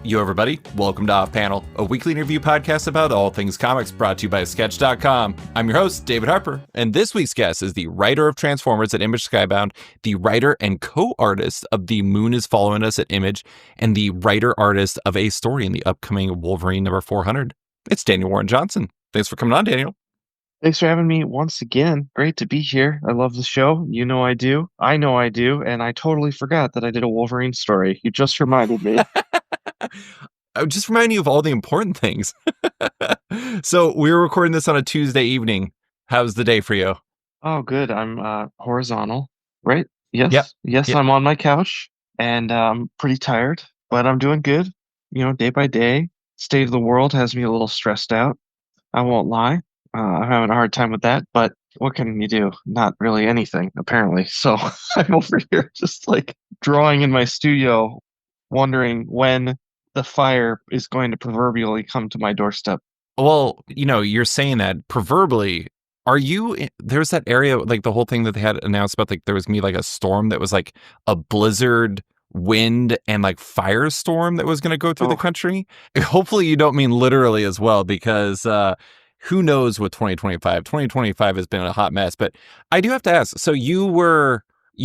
Yo, everybody. Welcome to Off Panel, a weekly interview podcast about all things comics brought to you by Sketch.com. I'm your host, David Harper, and this week's guest is the writer of Transformers at Image Skybound, the writer and co-artist of The Moon is Following Us at Image, and the writer-artist of a story in the upcoming Wolverine number 400. It's Daniel Warren Johnson. Thanks for coming on, Daniel. Thanks for having me once again. Great to be here. I love the show. You know I do. I know I do. And I totally forgot that I did a Wolverine story. You just reminded me. I would just remind you of all the important things. So we were recording this on a Tuesday evening. How's the day for you? Oh, good. I'm horizontal, right? Yes. Yep. Yes, Yep. I'm on my couch and I'm pretty tired, but I'm doing good. You know, day by day. State of the world has me a little stressed out. I won't lie. I'm having a hard time with that, but what can you do? Not really anything, apparently. So I'm over here just like drawing in my studio, wondering when the fire is going to proverbially come to my doorstep. Well, you're saying that proverbially. There's that area, like the whole thing that they had announced about, like there was gonna be like a storm that was like a blizzard, wind, and like firestorm that was going to go through the country. Hopefully you don't mean literally as well, because who knows with 2025. 2025 has been a hot mess. But I do have to ask, so you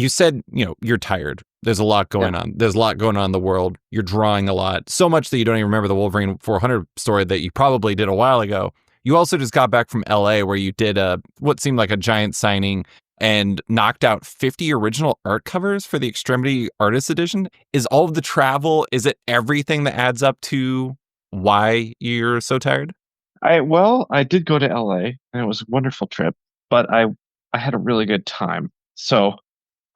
said, you're tired. There's a lot going on. There's a lot going on in the world. You're drawing a lot, so much that you don't even remember the Wolverine 400 story that you probably did a while ago. You also just got back from LA where you did what seemed like a giant signing and knocked out 50 original art covers for the Extremity Artist Edition. Is all of the travel, is it everything that adds up to why you're so tired? I did go to LA and it was a wonderful trip, but I had a really good time. So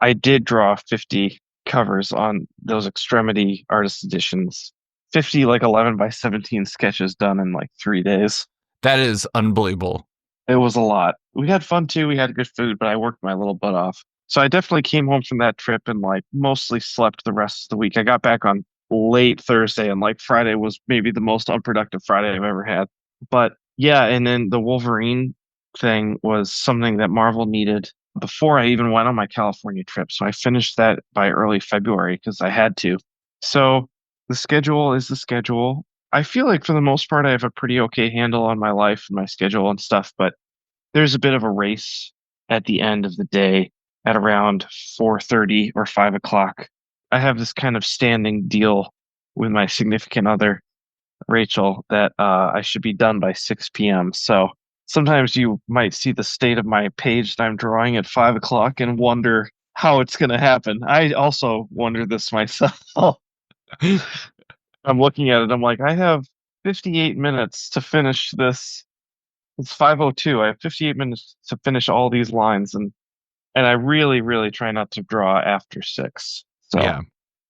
I did draw 50 covers on those Extremity Artist Editions. 50 like 11 by 17 sketches done in like 3 days. That is unbelievable. It was a lot. We had fun too. We had good food, but I worked my little butt off. So I definitely came home from that trip and like mostly slept the rest of the week. I got back on late Thursday and like Friday was maybe the most unproductive Friday I've ever had. But yeah, and then the Wolverine thing was something that Marvel needed before I even went on my California trip. So I finished that by early February because I had to. So the schedule is the schedule. I feel like for the most part, I have a pretty okay handle on my life and my schedule and stuff, but there's a bit of a race at the end of the day at around 4:30 or 5 o'clock. I have this kind of standing deal with my significant other, Rachel, that I should be done by 6 p.m. So sometimes you might see the state of my page that I'm drawing at 5 o'clock and wonder how it's going to happen. I also wonder this myself. I'm looking at it. I'm like, I have 58 minutes to finish this. It's 5:02. I have 58 minutes to finish all these lines, and I really, really try not to draw after 6. So yeah.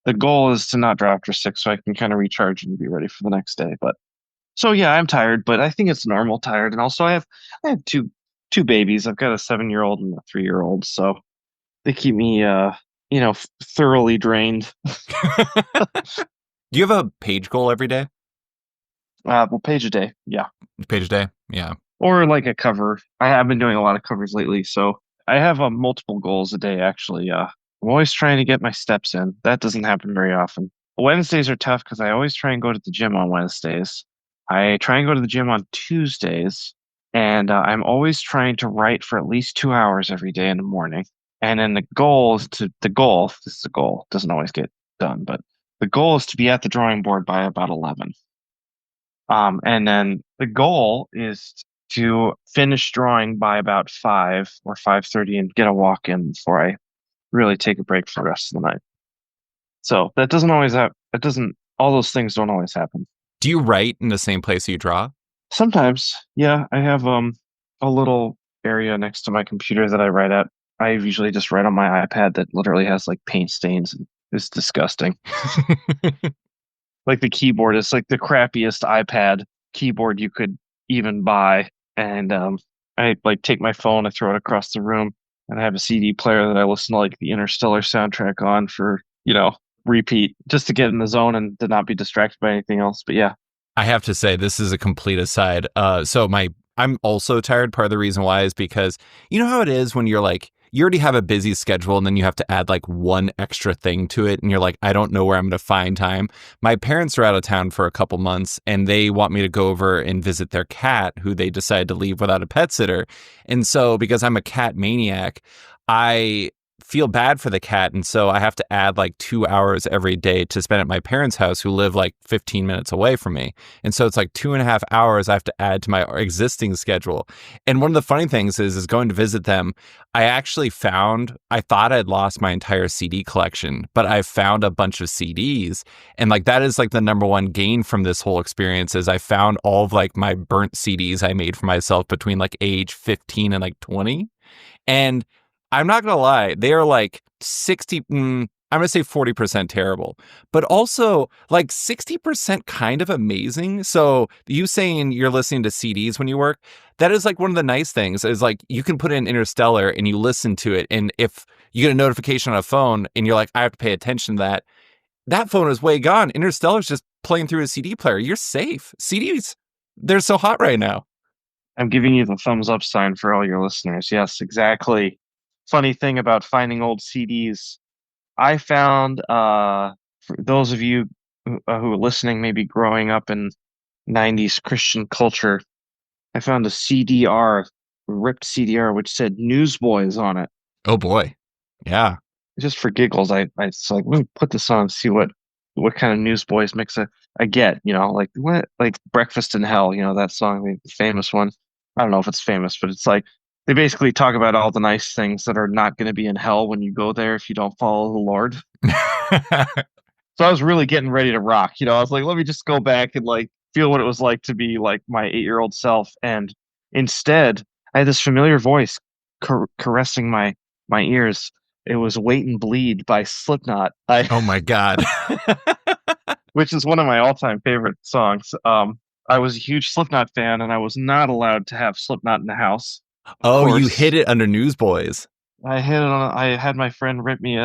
The goal is to not draw after 6 so I can kind of recharge and be ready for the next day. But so yeah, I'm tired, but I think it's normal tired. And also I have two babies. I've got a 7-year-old and a 3-year-old, so they keep me thoroughly drained. Do you have a page goal every day? Well, page a day, yeah. Page a day, yeah. Or like a cover. I have been doing a lot of covers lately, so I have multiple goals a day, actually. I'm always trying to get my steps in. That doesn't happen very often. Wednesdays are tough because I always try and go to the gym on Wednesdays. I try and go to the gym on Tuesdays, and I'm always trying to write for at least 2 hours every day in the morning. And then this is the goal, doesn't always get done, but the goal is to be at the drawing board by about 11. And then the goal is to finish drawing by about 5 or 5:30 and get a walk in before I really take a break for the rest of the night. So that doesn't always all those things don't always happen. Do you write in the same place you draw? Sometimes, yeah. I have a little area next to my computer that I write at. I usually just write on my iPad that literally has like paint stains and it's disgusting. Like the keyboard is like the crappiest iPad keyboard you could even buy. And I like take my phone, I throw it across the room, and I have a CD player that I listen to like the Interstellar soundtrack on for, repeat, just to get in the zone and to not be distracted by anything else. But yeah. I have to say, this is a complete aside. I'm also tired. Part of the reason why is because you know how it is when you're like, you already have a busy schedule and then you have to add like one extra thing to it. And you're like, I don't know where I'm going to find time. My parents are out of town for a couple months and they want me to go over and visit their cat who they decided to leave without a pet sitter. And so because I'm a cat maniac, I feel bad for the cat. And so I have to add like 2 hours every day to spend at my parents' house who live like 15 minutes away from me. And so it's like 2.5 hours I have to add to my existing schedule. And one of the funny things is going to visit them. I thought I'd lost my entire CD collection, but I found a bunch of CDs. And like, that is like the number one gain from this whole experience is I found all of like my burnt CDs I made for myself between like age 15 and like 20. And I'm not going to lie, they are like 60, I'm going to say 40% terrible, but also like 60% kind of amazing. So you saying you're listening to CDs when you work, that is like one of the nice things is like you can put in Interstellar and you listen to it. And if you get a notification on a phone and you're like, I have to pay attention to that, that phone is way gone. Interstellar's just playing through a CD player. You're safe. CDs, they're so hot right now. I'm giving you the thumbs up sign for all your listeners. Yes, exactly. Funny thing about finding old CDs, I found for those of you who are listening, maybe growing up in 90s Christian culture, I found a CDR, ripped CDR, which said Newsboys on it. Oh boy. Yeah. Just for giggles, I was like, let me put this on and see what kind of Newsboys mix I get, like what, like Breakfast in Hell, that song, the famous one. I don't know if it's famous, but it's like they basically talk about all the nice things that are not going to be in hell when you go there if you don't follow the Lord. So I was really getting ready to rock. I was like, let me just go back and like feel what it was like to be like my 8-year-old self. And instead, I had this familiar voice caressing my ears. It was "Wait and Bleed" by Slipknot. Oh my God. Which is one of my all-time favorite songs. I was a huge Slipknot fan, and I was not allowed to have Slipknot in the house. Of Oh, course, you hid it under Newsboys. I hit it on. I had my friend rip me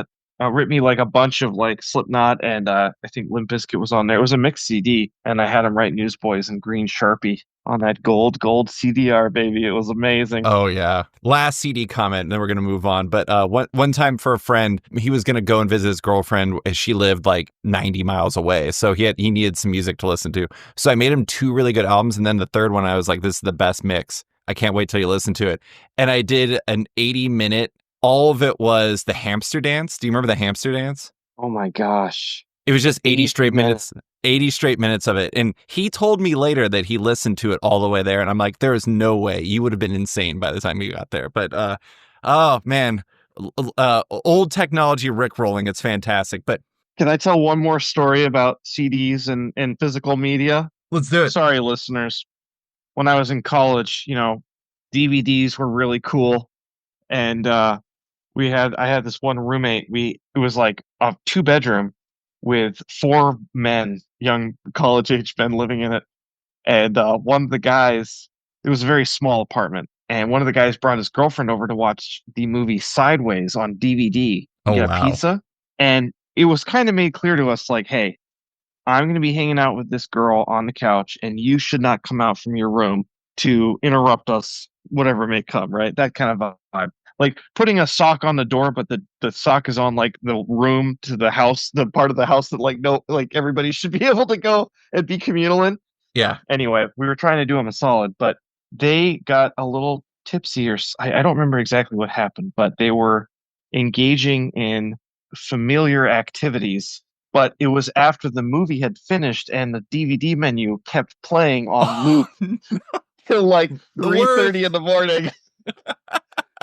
like a bunch of like Slipknot, and I think Limp Bizkit was on there. It was a mixed CD, and I had him write Newsboys in green Sharpie on that gold CDR, baby. It was amazing. Oh yeah. Last CD comment, and then we're gonna move on. But one time for a friend, he was gonna go and visit his girlfriend. She lived like 90 miles away, so he needed some music to listen to. So I made him 2 really good albums, and then the third one, I was like, "This is the best mix. I can't wait till you listen to it." And I did an 80-minute. All of it was the hamster dance. Do you remember the hamster dance? Oh my gosh. It was just 80 straight minutes. 80 straight minutes of it. And he told me later that he listened to it all the way there. And I'm like, there is no way. You would have been insane by the time you got there. But, oh man, old technology rickrolling. It's fantastic. But can I tell one more story about CDs and physical media? Let's do it. Sorry, listeners. When I was in college, DVDs were really cool. And, I had this one roommate. It was like a 2-bedroom with 4 men, young college age men living in it. And one of the guys, it was a very small apartment. And one of the guys brought his girlfriend over to watch the movie Sideways on DVD and get a pizza. And it was kind of made clear to us like, hey, I'm going to be hanging out with this girl on the couch and you should not come out from your room to interrupt us, whatever may come, right? That kind of vibe. Like putting a sock on the door, but the sock is on like the room to the house, the part of the house that like everybody should be able to go and be communal in. Yeah. Anyway, we were trying to do them a solid, but they got a little tipsy I don't remember exactly what happened, but they were engaging in familiar activities. But it was after the movie had finished and the DVD menu kept playing on loop till like 3:30 in the morning.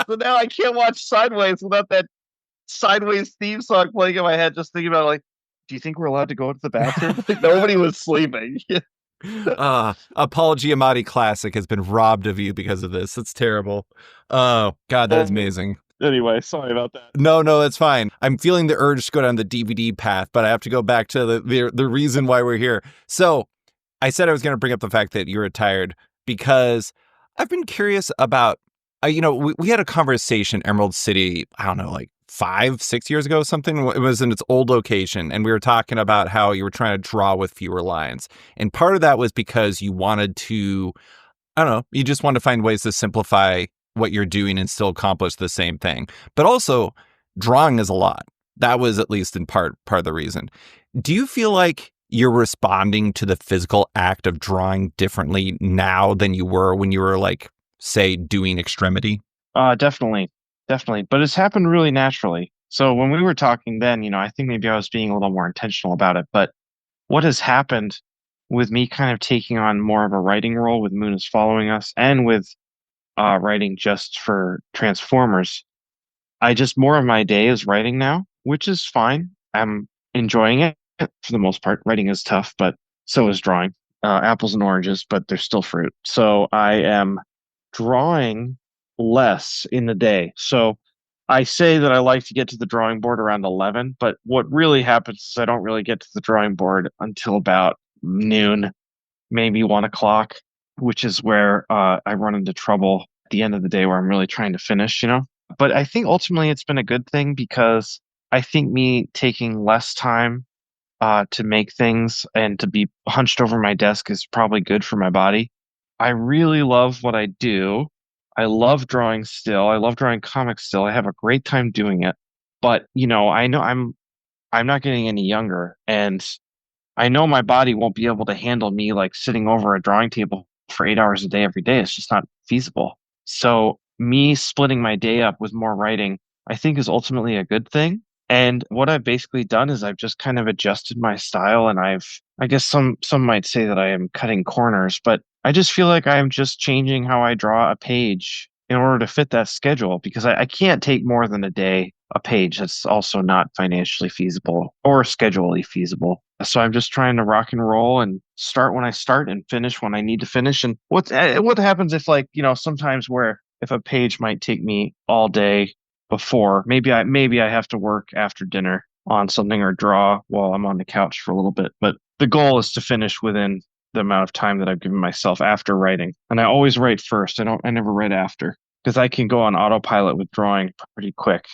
So now I can't watch Sideways without that Sideways theme song playing in my head, just thinking about like, do you think we're allowed to go into the bathroom? Nobody was sleeping. A Paul Giamatti classic has been robbed of you because of this. It's terrible. Oh, God, that is amazing. Anyway, sorry about that. No, that's fine. I'm feeling the urge to go down the DVD path, but I have to go back to the reason why we're here. So I said I was going to bring up the fact that you're retired because I've been curious about, we had a conversation, Emerald City, I don't know, like 5-6 years ago, something. It was in its old location. And we were talking about how you were trying to draw with fewer lines. And part of that was because you wanted to, I don't know, you just wanted to find ways to simplify what you're doing and still accomplish the same thing. But also, drawing is a lot. That was at least in part of the reason. Do you feel like you're responding to the physical act of drawing differently now than you were when you were like, say, doing extremity? Definitely, definitely. But it's happened really naturally. So when we were talking then, I think maybe I was being a little more intentional about it. But what has happened with me kind of taking on more of a writing role with Moon is Following Us and with writing just for Transformers, I just more of my day is writing now, which is fine. I'm enjoying it for the most part. Writing is tough, but so is drawing. Apples and oranges, but they're still fruit. So I am drawing less in the day. So I say that I like to get to the drawing board around 11, but what really happens is I don't really get to the drawing board until about noon, maybe 1 o'clock, which is where I run into trouble at the end of the day where I'm really trying to finish. But I think ultimately it's been a good thing because I think me taking less time to make things and to be hunched over my desk is probably good for my body. I really love what I do. I love drawing still. I love drawing comics still. I have a great time doing it. But, I know I'm not getting any younger, and I know my body won't be able to handle me like sitting over a drawing table for 8 hours a day every day. It's just not feasible. So me splitting my day up with more writing, I think is ultimately a good thing. And what I've basically done is I've just kind of adjusted my style and I guess some might say that I am cutting corners, but I just feel like I'm just changing how I draw a page in order to fit that schedule because I can't take more than a day a page. That's also not financially feasible or schedulally feasible. So I'm just trying to rock and roll and start when I start and finish when I need to finish. And what happens if like, sometimes where if a page might take me all day before, maybe I have to work after dinner on something or draw while I'm on the couch for a little bit. But the goal is to finish within the amount of time that I've given myself after writing. And I always write first. I never write after because I can go on autopilot with drawing pretty quick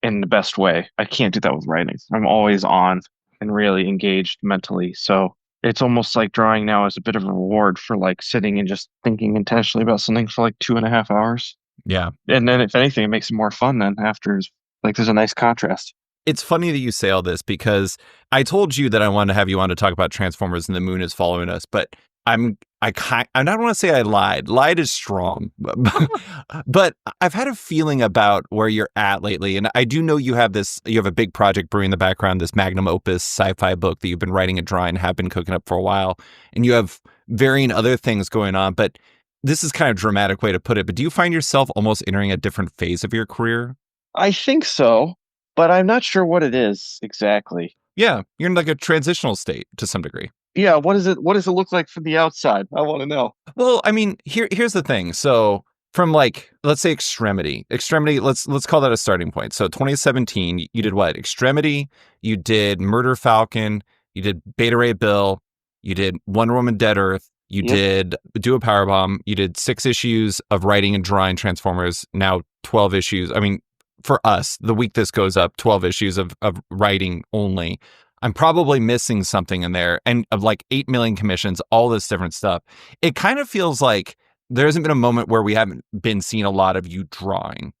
in the best way. I can't do that with writing. I'm always on and really engaged mentally. So it's almost like drawing now is a bit of a reward for like sitting and just thinking intentionally about something for like 2.5 hours. Yeah. And then if anything, it makes it more fun then after. Like there's a nice contrast. It's funny that you say all this because I told you that I wanted to have you on to talk about Transformers and the Moon is Following Us, but I don't want to say I lied. Lied is strong, but I've had a feeling about where you're at lately, and I do know you have a big project brewing in the background, this magnum opus sci-fi book that you've been writing and drawing, have been cooking up for a while, and you have varying other things going on. But this is kind of a dramatic way to put it. But do you find yourself almost entering a different phase of your career? I think so, but I'm not sure what it is exactly. Yeah, you're in like a transitional state to some degree. Yeah, what does it look like from the outside? I want to know. Well, I mean, here's the thing. So from like, let's say Extremity, let's call that a starting point. So 2017, you did what? Extremity, you did Murder Falcon, you did Beta Ray Bill, you did Wonder Woman Dead Earth, you did Do a Powerbomb, you did 6 issues of writing and drawing Transformers, now 12 issues. I mean, for us, the week this goes up, 12 issues of writing only. I'm probably missing something in there, and of like 8 million commissions, all this different stuff. It kind of feels like there hasn't been a moment where we haven't been seeing a lot of you drawing.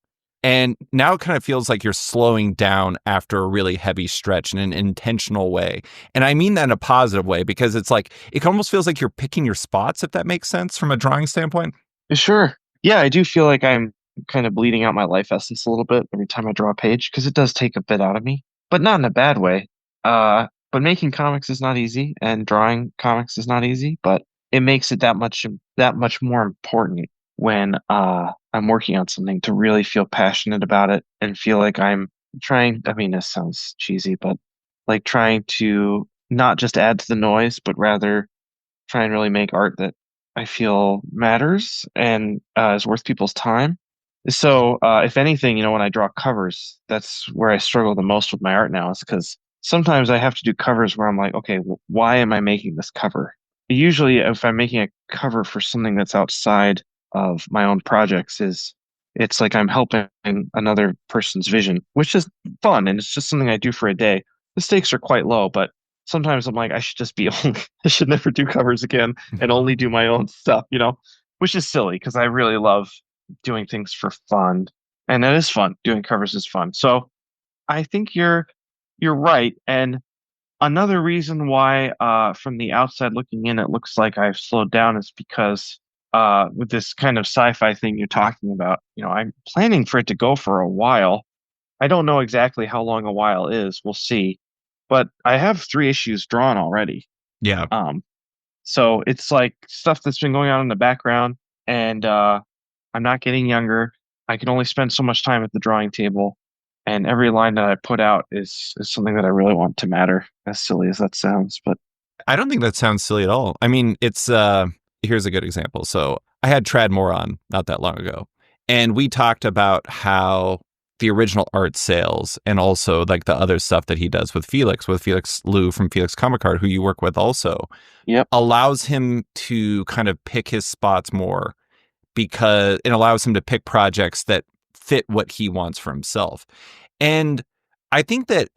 And now it kind of feels like you're slowing down after a really heavy stretch in an intentional way. And I mean that in a positive way because it's like, it almost feels like you're picking your spots, if that makes sense from a drawing standpoint. Sure. Yeah, I do feel like I'm kind of bleeding out my life essence a little bit every time I draw a page because it does take a bit out of me, but not in a bad way. But making comics is not easy, and drawing comics is not easy. But it makes it that much more important when I'm working on something to really feel passionate about it and feel like I'm trying. I mean, this sounds cheesy, but like trying to not just add to the noise, but rather try and really make art that I feel matters and is worth people's time. So, if anything, when I draw covers, that's where I struggle the most with my art now, is because sometimes I have to do covers where I'm like, okay, why am I making this cover? Usually, if I'm making a cover for something that's outside of my own projects, it's like I'm helping another person's vision, which is fun and it's just something I do for a day. The stakes are quite low, but sometimes I'm like, I should just be only, I should never do covers again and only do my own stuff, which is silly because I really love doing things for fun. And that is fun. Doing covers is fun. So I think you're right. And another reason why, from the outside looking in, it looks like I've slowed down is because, with this kind of sci-fi thing you're talking about, I'm planning for it to go for a while. I don't know exactly how long a while is. We'll see. But I have 3 issues drawn already. Yeah. Um, so it's like stuff that's been going on in the background, and I'm not getting younger. I can only spend so much time at the drawing table, and every line that I put out is something that I really want to matter. As silly as that sounds, but I don't think that sounds silly at all. I mean, it's here's a good example. So I had Trad Moore on not that long ago, and we talked about how the original art sales and also like the other stuff that he does with Felix Liu from Felix Comic Art, who you work with also, yep. allows him to kind of pick his spots more because it allows him to pick projects that fit what he wants for himself. And I think that,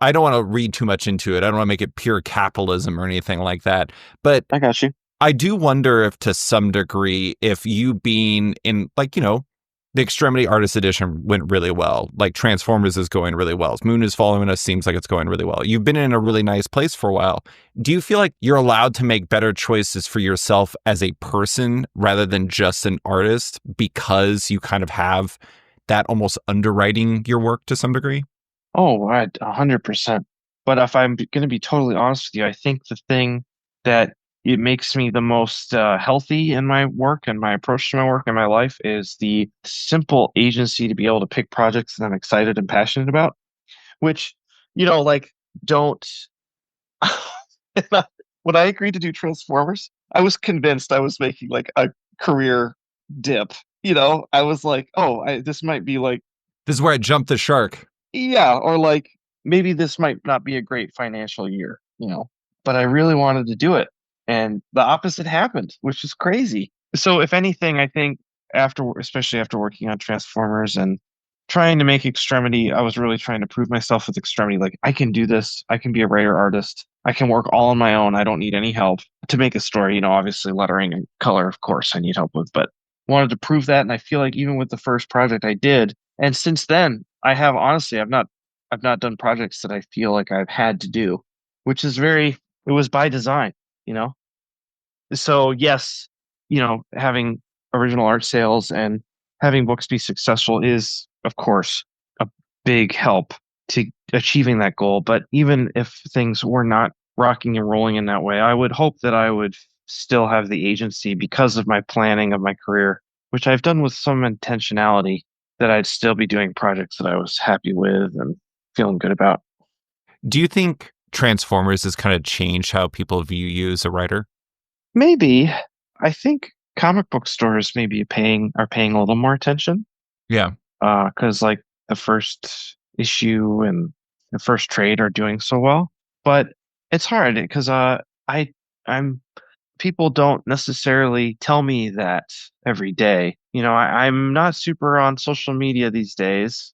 I don't want to read too much into it. I don't want to make it pure capitalism or anything like that. But I got you. I do wonder if to some degree, if you being in the Extremity Artist Edition went really well. Like Transformers is going really well. Moon is Following Us seems like it's going really well. You've been in a really nice place for a while. Do you feel like you're allowed to make better choices for yourself as a person rather than just an artist because you kind of have that almost underwriting your work to some degree? Oh, right, 100%. But if I'm going to be totally honest with you, I think the thing that it makes me the most healthy in my work and my approach to my work and my life is the simple agency to be able to pick projects that I'm excited and passionate about, which, like, don't. When I agreed to do Transformers, I was convinced I was making like a career dip. I was like, oh, this might be like, This is where I jumped the shark. yeah, or like maybe this might not be a great financial year, but I really wanted to do it. And the opposite happened, which is crazy. So if anything, I think especially after working on Transformers and trying to make Extremity, I was really trying to prove myself with Extremity. Like, I can do this. I can be a writer artist. I can work all on my own. I don't need any help to make a story. Obviously lettering and color, of course, I need help with, but wanted to prove that. And I feel like even with the first project I did, and since then, I've not done projects that I feel like I've had to do, which is it was by design, you know? So yes, having original art sales and having books be successful is, of course, a big help to achieving that goal. But even if things were not rocking and rolling in that way, I would hope that I would still have the agency because of my planning of my career, which I've done with some intentionality, that I'd still be doing projects that I was happy with and feeling good about. Do you think Transformers has kind of changed how people view you as a writer? Maybe. I think comic book stores maybe are paying a little more attention. Yeah. Because like the first issue and the first trade are doing so well. But it's hard because I'm people don't necessarily tell me that every day. I'm not super on social media these days,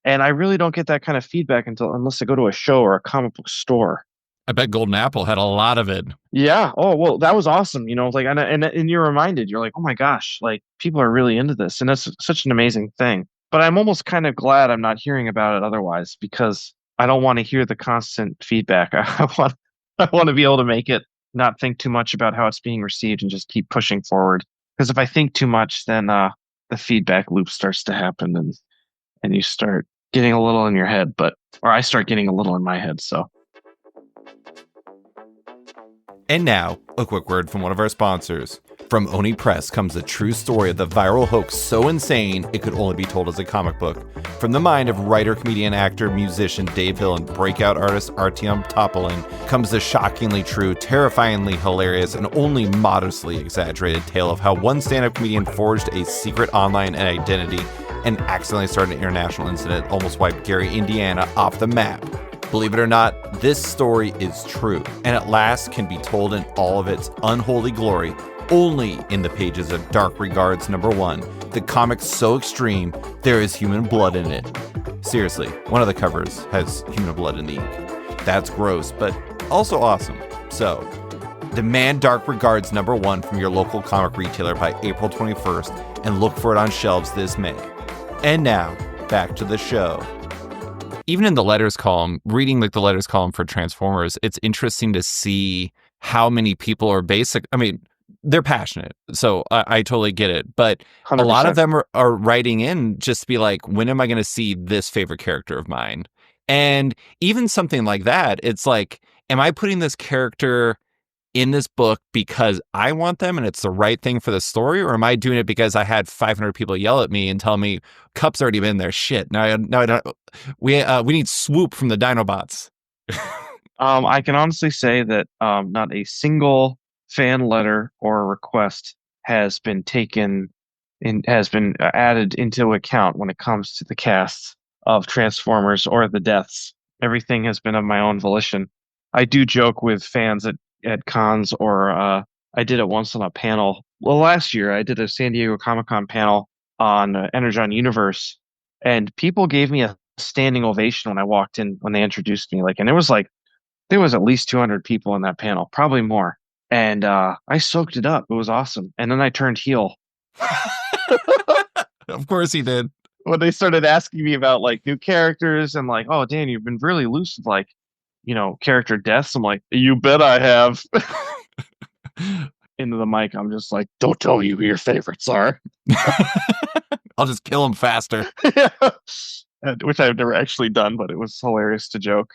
and I really don't get that kind of feedback unless I go to a show or a comic book store. I bet Golden Apple had a lot of it. Yeah. Oh, well, that was awesome. Like, and you're reminded, you're like, oh my gosh, like people are really into this, and that's such an amazing thing. But I'm almost kind of glad I'm not hearing about it otherwise, because I don't want to hear the constant feedback. I want to be able to make it, not think too much about how it's being received, and just keep pushing forward. Because if I think too much, then the feedback loop starts to happen, and you start getting a little in your head, or I start getting a little in my head. So. And now, a quick word from one of our sponsors. From Oni Press comes the true story of the viral hoax so insane it could only be told as a comic book. From the mind of writer, comedian, actor, musician Dave Hill and breakout artist Artyom Topolin comes the shockingly true, terrifyingly hilarious, and only modestly exaggerated tale of how one stand-up comedian forged a secret online identity and accidentally started an international incident that almost wiped Gary, Indiana off the map. Believe it or not, this story is true, and at last can be told in all of its unholy glory, only in the pages of Dark Regards #1, the comic so extreme, there is human blood in it. Seriously, one of the covers has human blood in the ink. That's gross, but also awesome. So, Demand Dark Regards #1 from your local comic retailer by April 21st and look for it on shelves this May. And now, back to the show. Even in the letters column, reading like the letters column for Transformers, it's interesting to see how many people are they're passionate. So I totally get it. But 100%. a lot of them are writing in just to be like, when am I going to see this favorite character of mine? And even something like that, it's like, am I putting this character in this book because I want them and it's the right thing for the story, or am I doing it because I had 500 people yell at me and tell me Cup's already been there? Shit. No, I don't. We need Swoop from the Dinobots. I can honestly say that not a single fan letter or request has been added into account when it comes to the cast of Transformers or the deaths. Everything has been of my own volition. I do joke with fans at cons, or I did it once on a panel. Well, last year I did a San Diego Comic-Con panel on Energon Universe, and people gave me a standing ovation when I walked in when they introduced me. And there was at least 200 people in that panel, probably more. And I soaked it up. It was awesome. And then I turned heel. Of course he did. When they started asking me about new characters and oh, Dan, you've been really loose with character deaths. I'm like, you bet I have. Into the mic, I'm just like, don't tell me who your favorites are. I'll just kill them faster. Which I've never actually done, but it was hilarious to joke.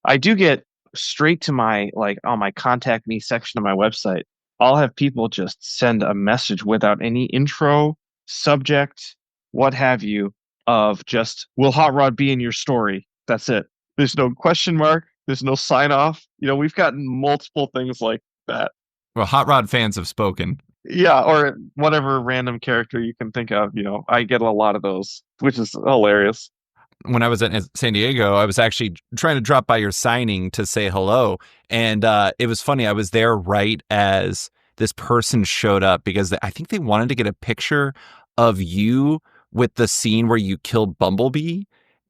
I do get straight to my on my contact me section of my website. I'll have people just send a message without any intro, subject, what have you, of just, will Hot Rod be in your story? That's it. There's no question mark. There's no sign off. We've gotten multiple things like that. Well, Hot Rod fans have spoken. Yeah, or whatever random character you can think of. I get a lot of those, which is hilarious. When I was at San Diego, I was actually trying to drop by your signing to say hello. And it was funny. I was there right as this person showed up because I think they wanted to get a picture of you with the scene where you killed Bumblebee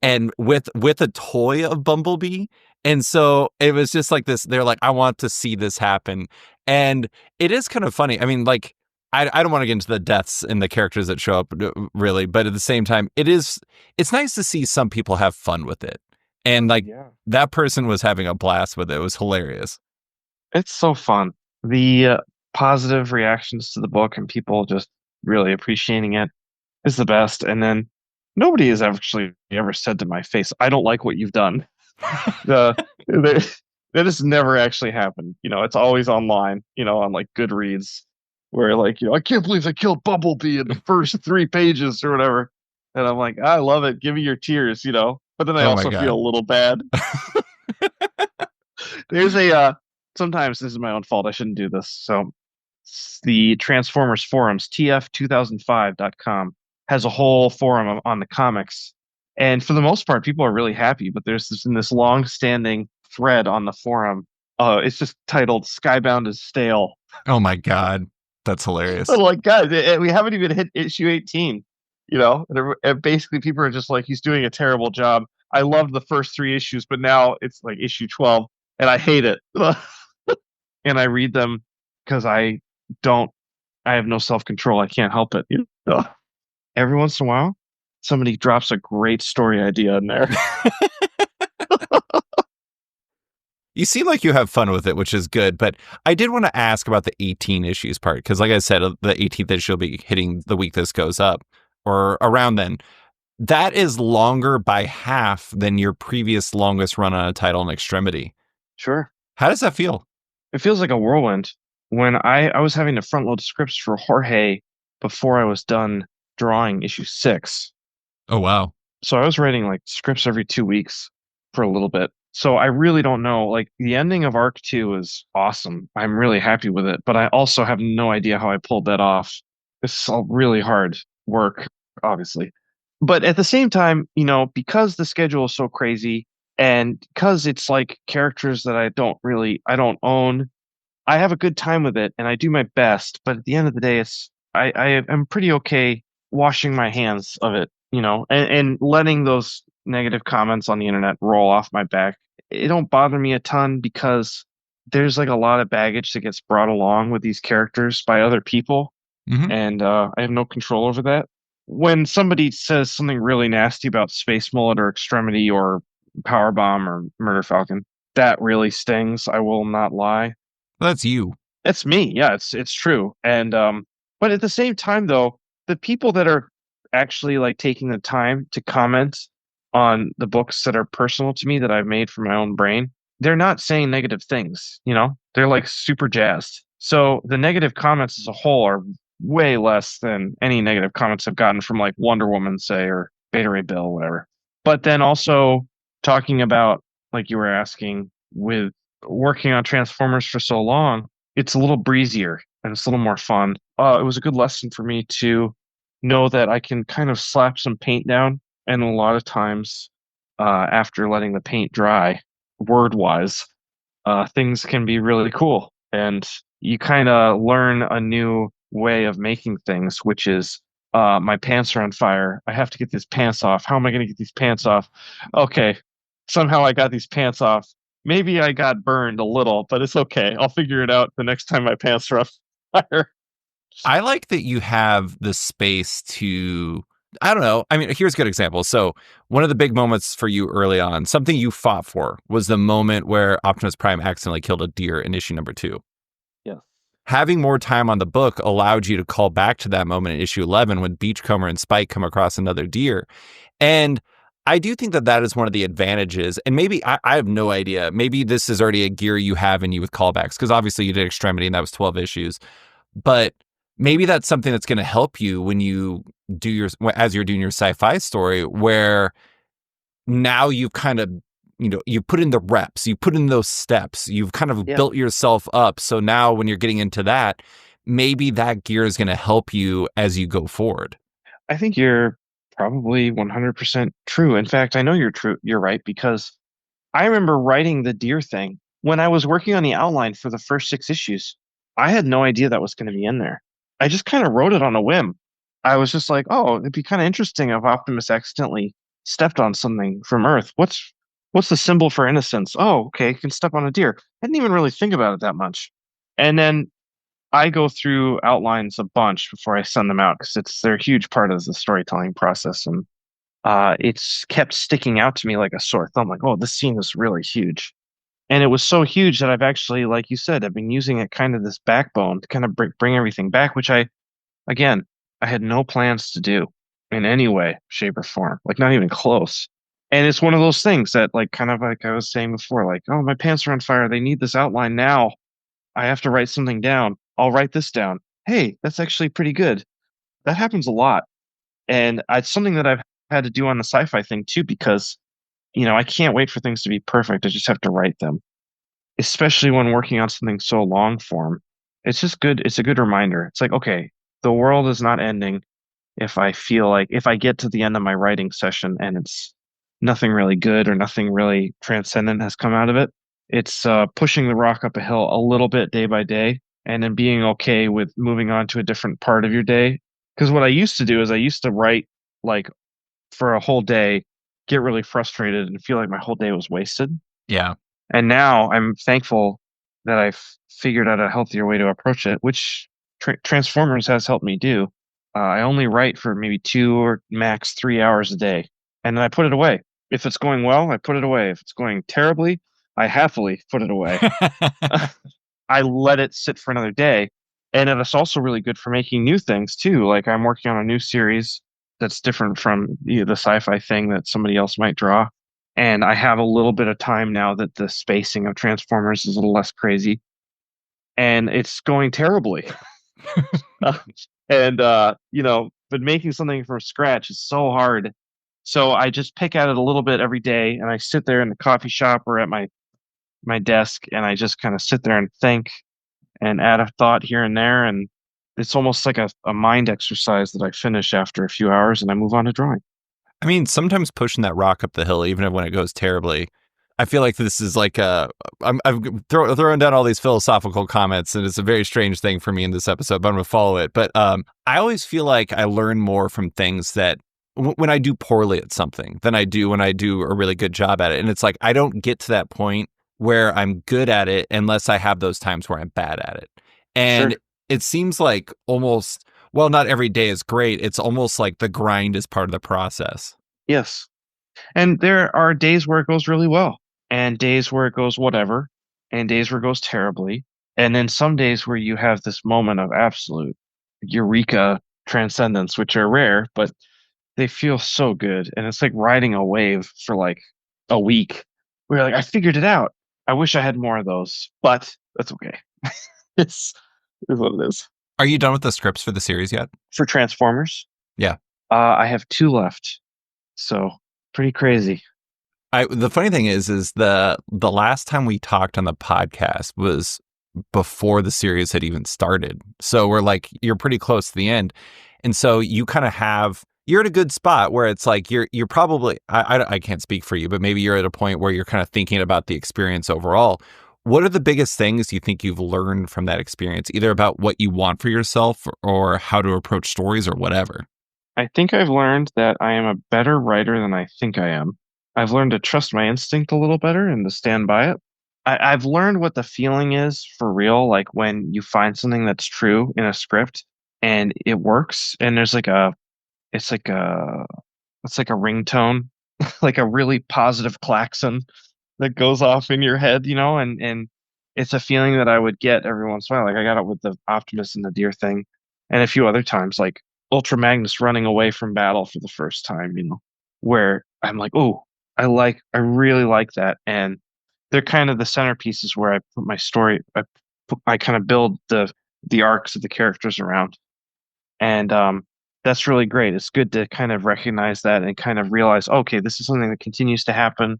and with a toy of Bumblebee. And so it was just like this. They're like, I want to see this happen. And it is kind of funny. I mean, I don't want to get into the deaths and the characters that show up really, but at the same time, it's nice to see some people have fun with it. And that person was having a blast with it. It was hilarious. It's so fun. The positive reactions to the book and people just really appreciating it is the best. And then nobody has actually ever said to my face, I don't like what you've done. That has never actually happened. It's always online, on Goodreads, where I can't believe they killed Bumblebee in the first 3 pages or whatever. And I'm like, I love it. Give me your tears, But then I also feel a little bad. There's sometimes this is my own fault. I shouldn't do this. So the Transformers forums, tf2005.com, has a whole forum on the comics. And for the most part, people are really happy. But there's this long-standing thread on the forum. It's just titled "Skybound is stale." Oh my God, that's hilarious! I'm like, guys, we haven't even hit issue 18. And basically people are just like, he's doing a terrible job. I loved the first 3 issues, but now it's issue 12, and I hate it. And I read them because I have no self-control. I can't help it. Every once in a while, somebody drops a great story idea in there. You seem like you have fun with it, which is good. But I did want to ask about the 18 issues part, because like I said, the 18th issue will be hitting the week this goes up, or around then. That is longer by half than your previous longest run on a title in Extremity. Sure. How does that feel? It feels like a whirlwind. When I was having to front load scripts for Jorge before I was done drawing issue 6. Oh, wow. So I was writing scripts every 2 weeks for a little bit. So I really don't know. The ending of Arc 2 is awesome. I'm really happy with it, but I also have no idea how I pulled that off. It's all really hard work, obviously. But at the same time, because the schedule is so crazy, and because it's characters that I don't own, I have a good time with it and I do my best. But at the end of the day, I'm pretty okay washing my hands of it, and letting those negative comments on the internet roll off my back. It don't bother me a ton because there's like a lot of baggage that gets brought along with these characters by other people, Hmm. and I have no control over that. When somebody says something really nasty about Space Mullet or Extremity or Power Bomb or Murder Falcon, that really stings. I will not lie. That's you. It's me. Yeah, it's true. And but at the same time though, the people that are actually like taking the time to comment on the books that are personal to me that I've made for my own brain, they're not saying negative things, you know? They're like super jazzed. So the negative comments as a whole are way less than any negative comments I've gotten from like Wonder Woman, say, or Beta Ray Bill, whatever. But then also talking about, like you were asking, with working on Transformers for so long, it's a little breezier and it's a little more fun. It was a good lesson for me to know that I can kind of slap some paint down, and a lot of times, after letting the paint dry, word wise, things can be really cool. And you kind of learn a new way of making things, which is my pants are on fire. I have to get these pants off. How am I going to get these pants off? Okay, somehow I got these pants off. Maybe I got burned a little, but it's okay. I'll figure it out the next time my pants are on fire. I like that you have the space to, I don't know. I mean, here's a good example. So, one of the big moments for you early on, something you fought for, was the moment where Optimus Prime accidentally killed a deer in issue number 2. Yes. Having more time on the book allowed you to call back to that moment in issue 11 when Beachcomber and Spike come across another deer. And I do think that that is one of the advantages. And maybe I have no idea. Maybe this is already a gear you have in you with callbacks, because obviously you did Extremity and that was 12 issues. But maybe that's something that's going to help you when you do your, as you're doing your sci-fi story, where now you've kind of, you put in the reps, you put in those steps, you've kind of Yeah. built yourself up. So now when you're getting into that, maybe that gear is going to help you as you go forward. I think you're probably 100% true. In fact, I know you're true. You're right, because I remember writing the deer thing when I was working on the outline for the first 6 issues. I had no idea that was going to be in there. I just kind of wrote it on a whim. I was just like, oh, it'd be kind of interesting if Optimus accidentally stepped on something from Earth. What's the symbol for innocence? Oh, okay, you can step on a deer. I didn't even really think about it that much. And then I go through outlines a bunch before I send them out because they're a huge part of the storytelling process, and it's kept sticking out to me like a sore thumb. Like, oh, this scene is really huge. And it was so huge that I've actually, like you said, I've been using it kind of this backbone to kind of bring everything back, which again, I had no plans to do in any way, shape, or form, like not even close. And it's one of those things that, like, kind of like I was saying before, like, oh, my pants are on fire. They need this outline now. I have to write something down. I'll write this down. Hey, that's actually pretty good. That happens a lot. And it's something that I've had to do on the sci-fi thing too, because, I can't wait for things to be perfect. I just have to write them, especially when working on something so long form. It's just good. It's a good reminder. It's like, okay, the world is not ending if I get to the end of my writing session and it's nothing really good or nothing really transcendent has come out of it. It's pushing the rock up a hill a little bit day by day, and then being okay with moving on to a different part of your day. Because what I used to do is I used to write like for a whole day, get really frustrated and feel like my whole day was wasted. Yeah. And now I'm thankful that I've figured out a healthier way to approach it, which Transformers has helped me do. I only write for maybe 2 or max 3 hours a day, and then I put it away. If it's going well, I put it away. If it's going terribly, I happily put it away. I let it sit for another day. And it's also really good for making new things too. Like I'm working on a new series that's different from the sci-fi thing that somebody else might draw. And I have a little bit of time now that the spacing of Transformers is a little less crazy. And it's going terribly. And but making something from scratch is so hard. So I just pick at it a little bit every day, and I sit there in the coffee shop or at my desk, and I just kind of sit there and think and add a thought here and there, and it's almost like a mind exercise that I finish after a few hours, and I move on to drawing. I mean, sometimes pushing that rock up the hill, even when it goes terribly, I feel like this is like I'm throwing down all these philosophical comments, and it's a very strange thing for me in this episode, but I'm going to follow it. But I always feel like I learn more from things that when I do poorly at something than I do when I do a really good job at it. And it's like I don't get to that point where I'm good at it unless I have those times where I'm bad at it. Sure. And it seems like almost, well, not every day is great. It's almost like the grind is part of the process. Yes. And there are days where it goes really well, and days where it goes whatever, and days where it goes terribly. And then some days where you have this moment of absolute eureka transcendence, which are rare, but they feel so good. And it's like riding a wave for like a week. Where you're like, I figured it out. I wish I had more of those, but that's okay. It's is what it is. Are you done with the scripts for the series yet? For Transformers, Yeah. I have two left. So pretty crazy. The funny thing is the last time we talked on the podcast was before the series had even started. So we're like, you're pretty close to the end. And so you kind of you're at a good spot where it's like, you're probably, I can't speak for you, but maybe you're at a point where you're kind of thinking about the experience overall. What are the biggest things you think you've learned from that experience, either about what you want for yourself or how to approach stories or whatever? I think I've learned that I am a better writer than I think I am. I've learned to trust my instinct a little better and to stand by it. I've learned what the feeling is for real, like when you find something that's true in a script and it works, and there's like it's like a, it's like a ringtone, like a really positive klaxon that goes off in your head, and it's a feeling that I would get every once in a while. Like I got it with the Optimus and the deer thing, and a few other times, like Ultra Magnus running away from battle for the first time, where I'm like, oh, I really like that, and they're kind of the centerpieces where I put my story. I kind of build the arcs of the characters around, and that's really great. It's good to kind of recognize that and kind of realize, okay, this is something that continues to happen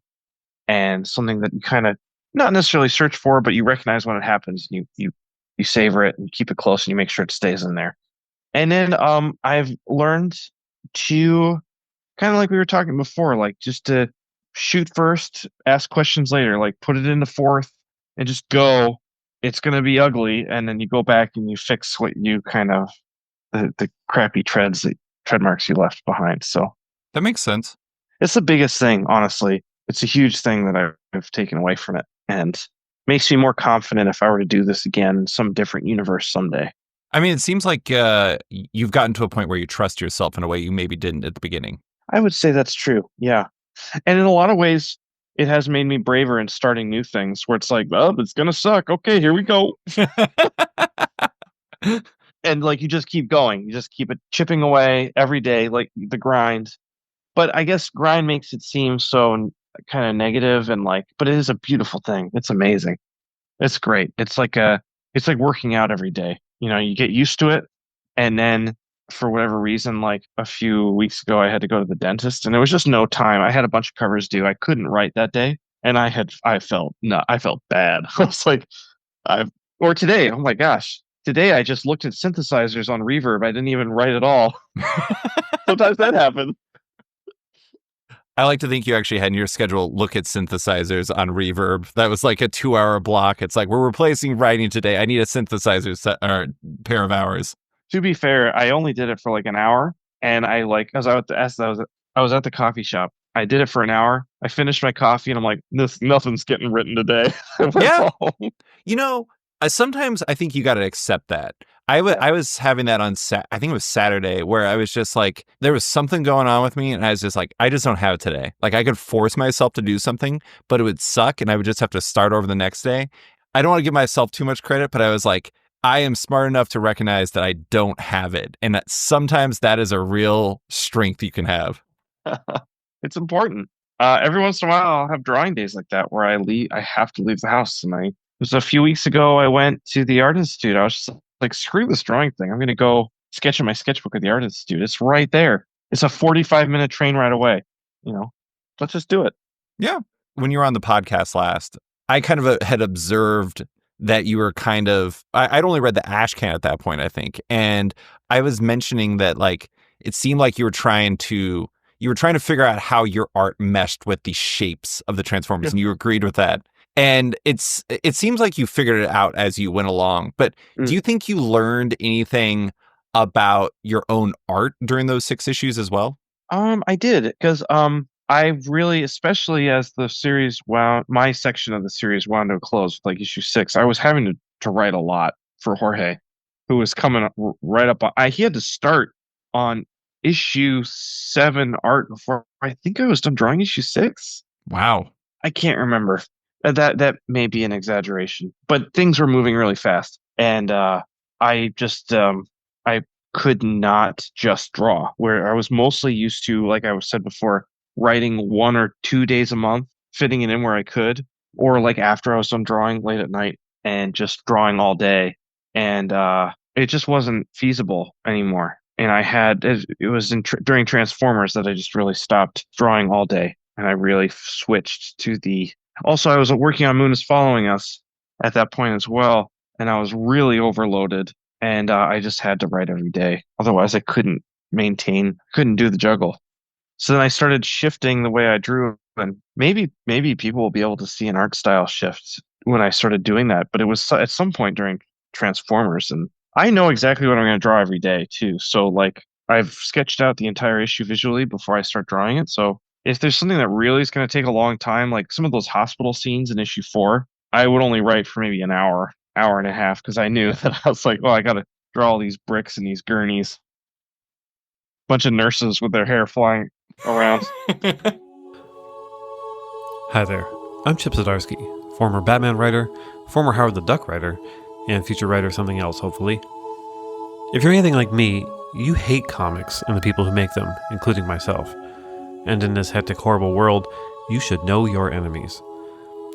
and something that you kind of not necessarily search for, but you recognize when it happens. You savor it and keep it close, and you make sure it stays in there. And then I've learned to kind of like we were talking before, like just to shoot first, ask questions later, like put it in the fourth and just go. It's gonna be ugly, and then you go back and you fix what you kind of the crappy tread marks you left behind. So That makes sense. it's the biggest thing, honestly. It's a huge thing that I've taken away from it, and makes me more confident if I were to do this again in some different universe someday. I mean, it seems like you've gotten to a point where you trust yourself in a way you maybe didn't at the beginning. I would say that's true. Yeah. And in a lot of ways, it has made me braver in starting new things where it's like, oh, it's going to suck. Okay, here we go. And like you just keep going. You just keep it chipping away every day, like the grind. But I guess grind makes it seem so kind of negative and like, but it is a beautiful thing. It's amazing. It's great. It's like working out every day. You get used to it, and then for whatever reason, like a few weeks ago, I had to go to the dentist, and there was just no time. I had a bunch of covers due. I couldn't write that day, and I felt no, I felt bad. I was like, I've or today. Oh my gosh, today I just looked at synthesizers on Reverb. I didn't even write at all. Sometimes that happens. I like to think you actually had in your schedule look at synthesizers on Reverb. That was like a 2-hour block. It's like, we're replacing writing today. I need a synthesizer or pair of hours. To be fair, I only did it for like an hour, and I like as I was at the coffee shop. I did it for an hour. I finished my coffee, and I'm like, this nothing's getting written today. I went Yeah. home. Sometimes I think you got to accept that. I was having that on I think it was Saturday, where I was just like, there was something going on with me, and I was just like, I just don't have it today. Like I could force myself to do something, but it would suck, and I would just have to start over the next day. I don't want to give myself too much credit, but I was like, I am smart enough to recognize that I don't have it, and that sometimes that is a real strength you can have. It's important. Every once in a while, I'll have drawing days like that where I have to leave the house, and it was a few weeks ago. I went to the art institute. I was just like, screw this drawing thing. I'm going to go sketch in my sketchbook at the art institute. It's right there. It's a 45-minute train ride away. Let's just do it. Yeah. When you were on the podcast last, I kind of had observed that you were kind of, I'd only read the Ash Can at that point, I think. And I was mentioning that like, it seemed like you were trying to figure out how your art meshed with the shapes of the Transformers, and you agreed with that. And it seems like you figured it out as you went along. But do you think you learned anything about your own art during those 6 issues as well? I did because I really, especially as the series wound, my section of the series wound to a close, like issue 6, I was having to write a lot for Jorge, who was coming right up. He had to start on issue 7 art before I think I was done drawing issue 6. Wow. I can't remember. That may be an exaggeration, but things were moving really fast, and I just I could not just draw. Where I was mostly used to, like I was said before, writing 1 or 2 days a month, fitting it in where I could, or like after I was done drawing late at night and just drawing all day, and it just wasn't feasible anymore. And it was during Transformers that I just really stopped drawing all day and I really switched to the. Also, I was working on Moon is Following Us at that point as well, and I was really overloaded, and I just had to write every day. Otherwise, I couldn't do the juggle. So then I started shifting the way I drew, and maybe people will be able to see an art style shift when I started doing that. But it was at some point during Transformers, and I know exactly what I'm going to draw every day too. So like I've sketched out the entire issue visually before I start drawing it. So if there's something that really is going to take a long time, like some of those hospital scenes in issue 4, I would only write for maybe an hour, hour and a half, because I knew that I was like, oh, I got to draw all these bricks and these gurneys, bunch of nurses with their hair flying around. Hi there, I'm Chip Zdarsky, former Batman writer, former Howard the Duck writer, and future writer of something else, hopefully. If you're anything like me, you hate comics and the people who make them, including myself. And in this hectic, horrible world, you should know your enemies.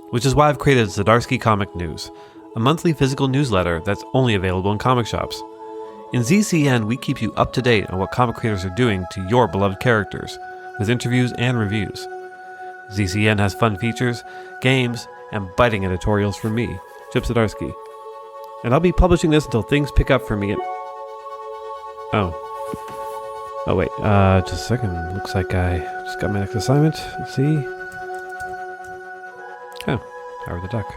Which is why I've created Zdarsky Comic News, a monthly physical newsletter that's only available in comic shops. In ZCN, we keep you up to date on what comic creators are doing to your beloved characters, with interviews and reviews. ZCN has fun features, games, and biting editorials from me, Chip Zdarsky. And I'll be publishing this until things pick up for me at... Oh wait, just a second. Looks like I just got my next assignment. Let's see. Oh, Howard the Duck.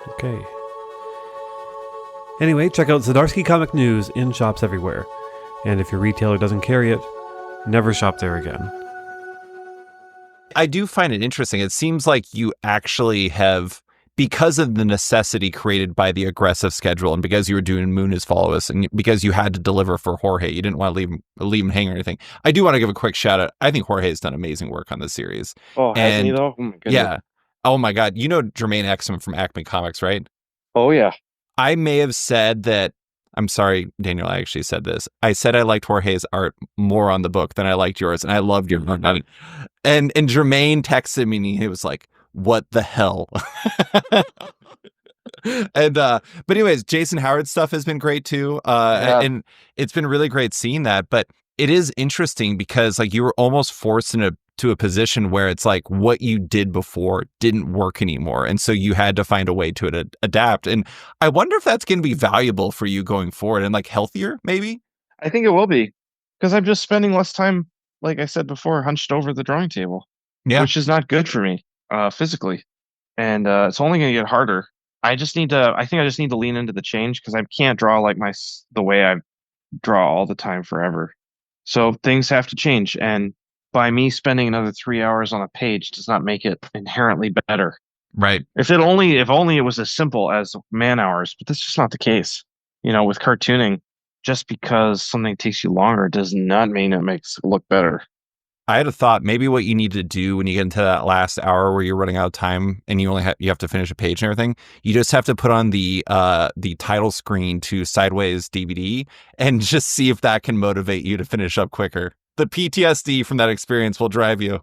Okay. Anyway, check out Zdarsky Comic News in shops everywhere. And if your retailer doesn't carry it, never shop there again. I do find it interesting. It seems like you actually have, because of the necessity created by the aggressive schedule and because you were doing Moon is Follow Us and because you had to deliver for Jorge, you didn't want to leave him hanging or anything. I do want to give a quick shout out. I think Jorge has done amazing work on this series. Oh, hasn't he though? Oh my goodness. Yeah. Oh my God. You know Jermaine Exum from Acme Comics, right? Oh yeah. I may have said that. I'm sorry, Daniel, I actually said this. I said I liked Jorge's art more on the book than I liked yours, and I loved your art. And Jermaine texted me, and he was like, what the hell? And but anyways, Jason Howard's stuff has been great too. And it's been really great seeing that. But it is interesting because like you were almost forced into a position where it's like what you did before didn't work anymore. And so you had to find a way to adapt. And I wonder if that's going to be valuable for you going forward and like healthier, maybe? I think it will be because I'm just spending less time, like I said before, hunched over the drawing table, which is not good for me physically. And it's only going to get harder. I think I just need to lean into the change because I can't draw like the way I draw all the time forever. So things have to change. And by me spending another 3 hours on a page does not make it inherently better. Right. If only it was as simple as man hours, but that's just not the case. You know, with cartooning, just because something takes you longer does not mean it makes it look better. I had a thought. Maybe what you need to do when you get into that last hour where you're running out of time and you have to finish a page and everything, you just have to put on the title screen to Sideways DVD and just see if that can motivate you to finish up quicker. The PTSD from that experience will drive you.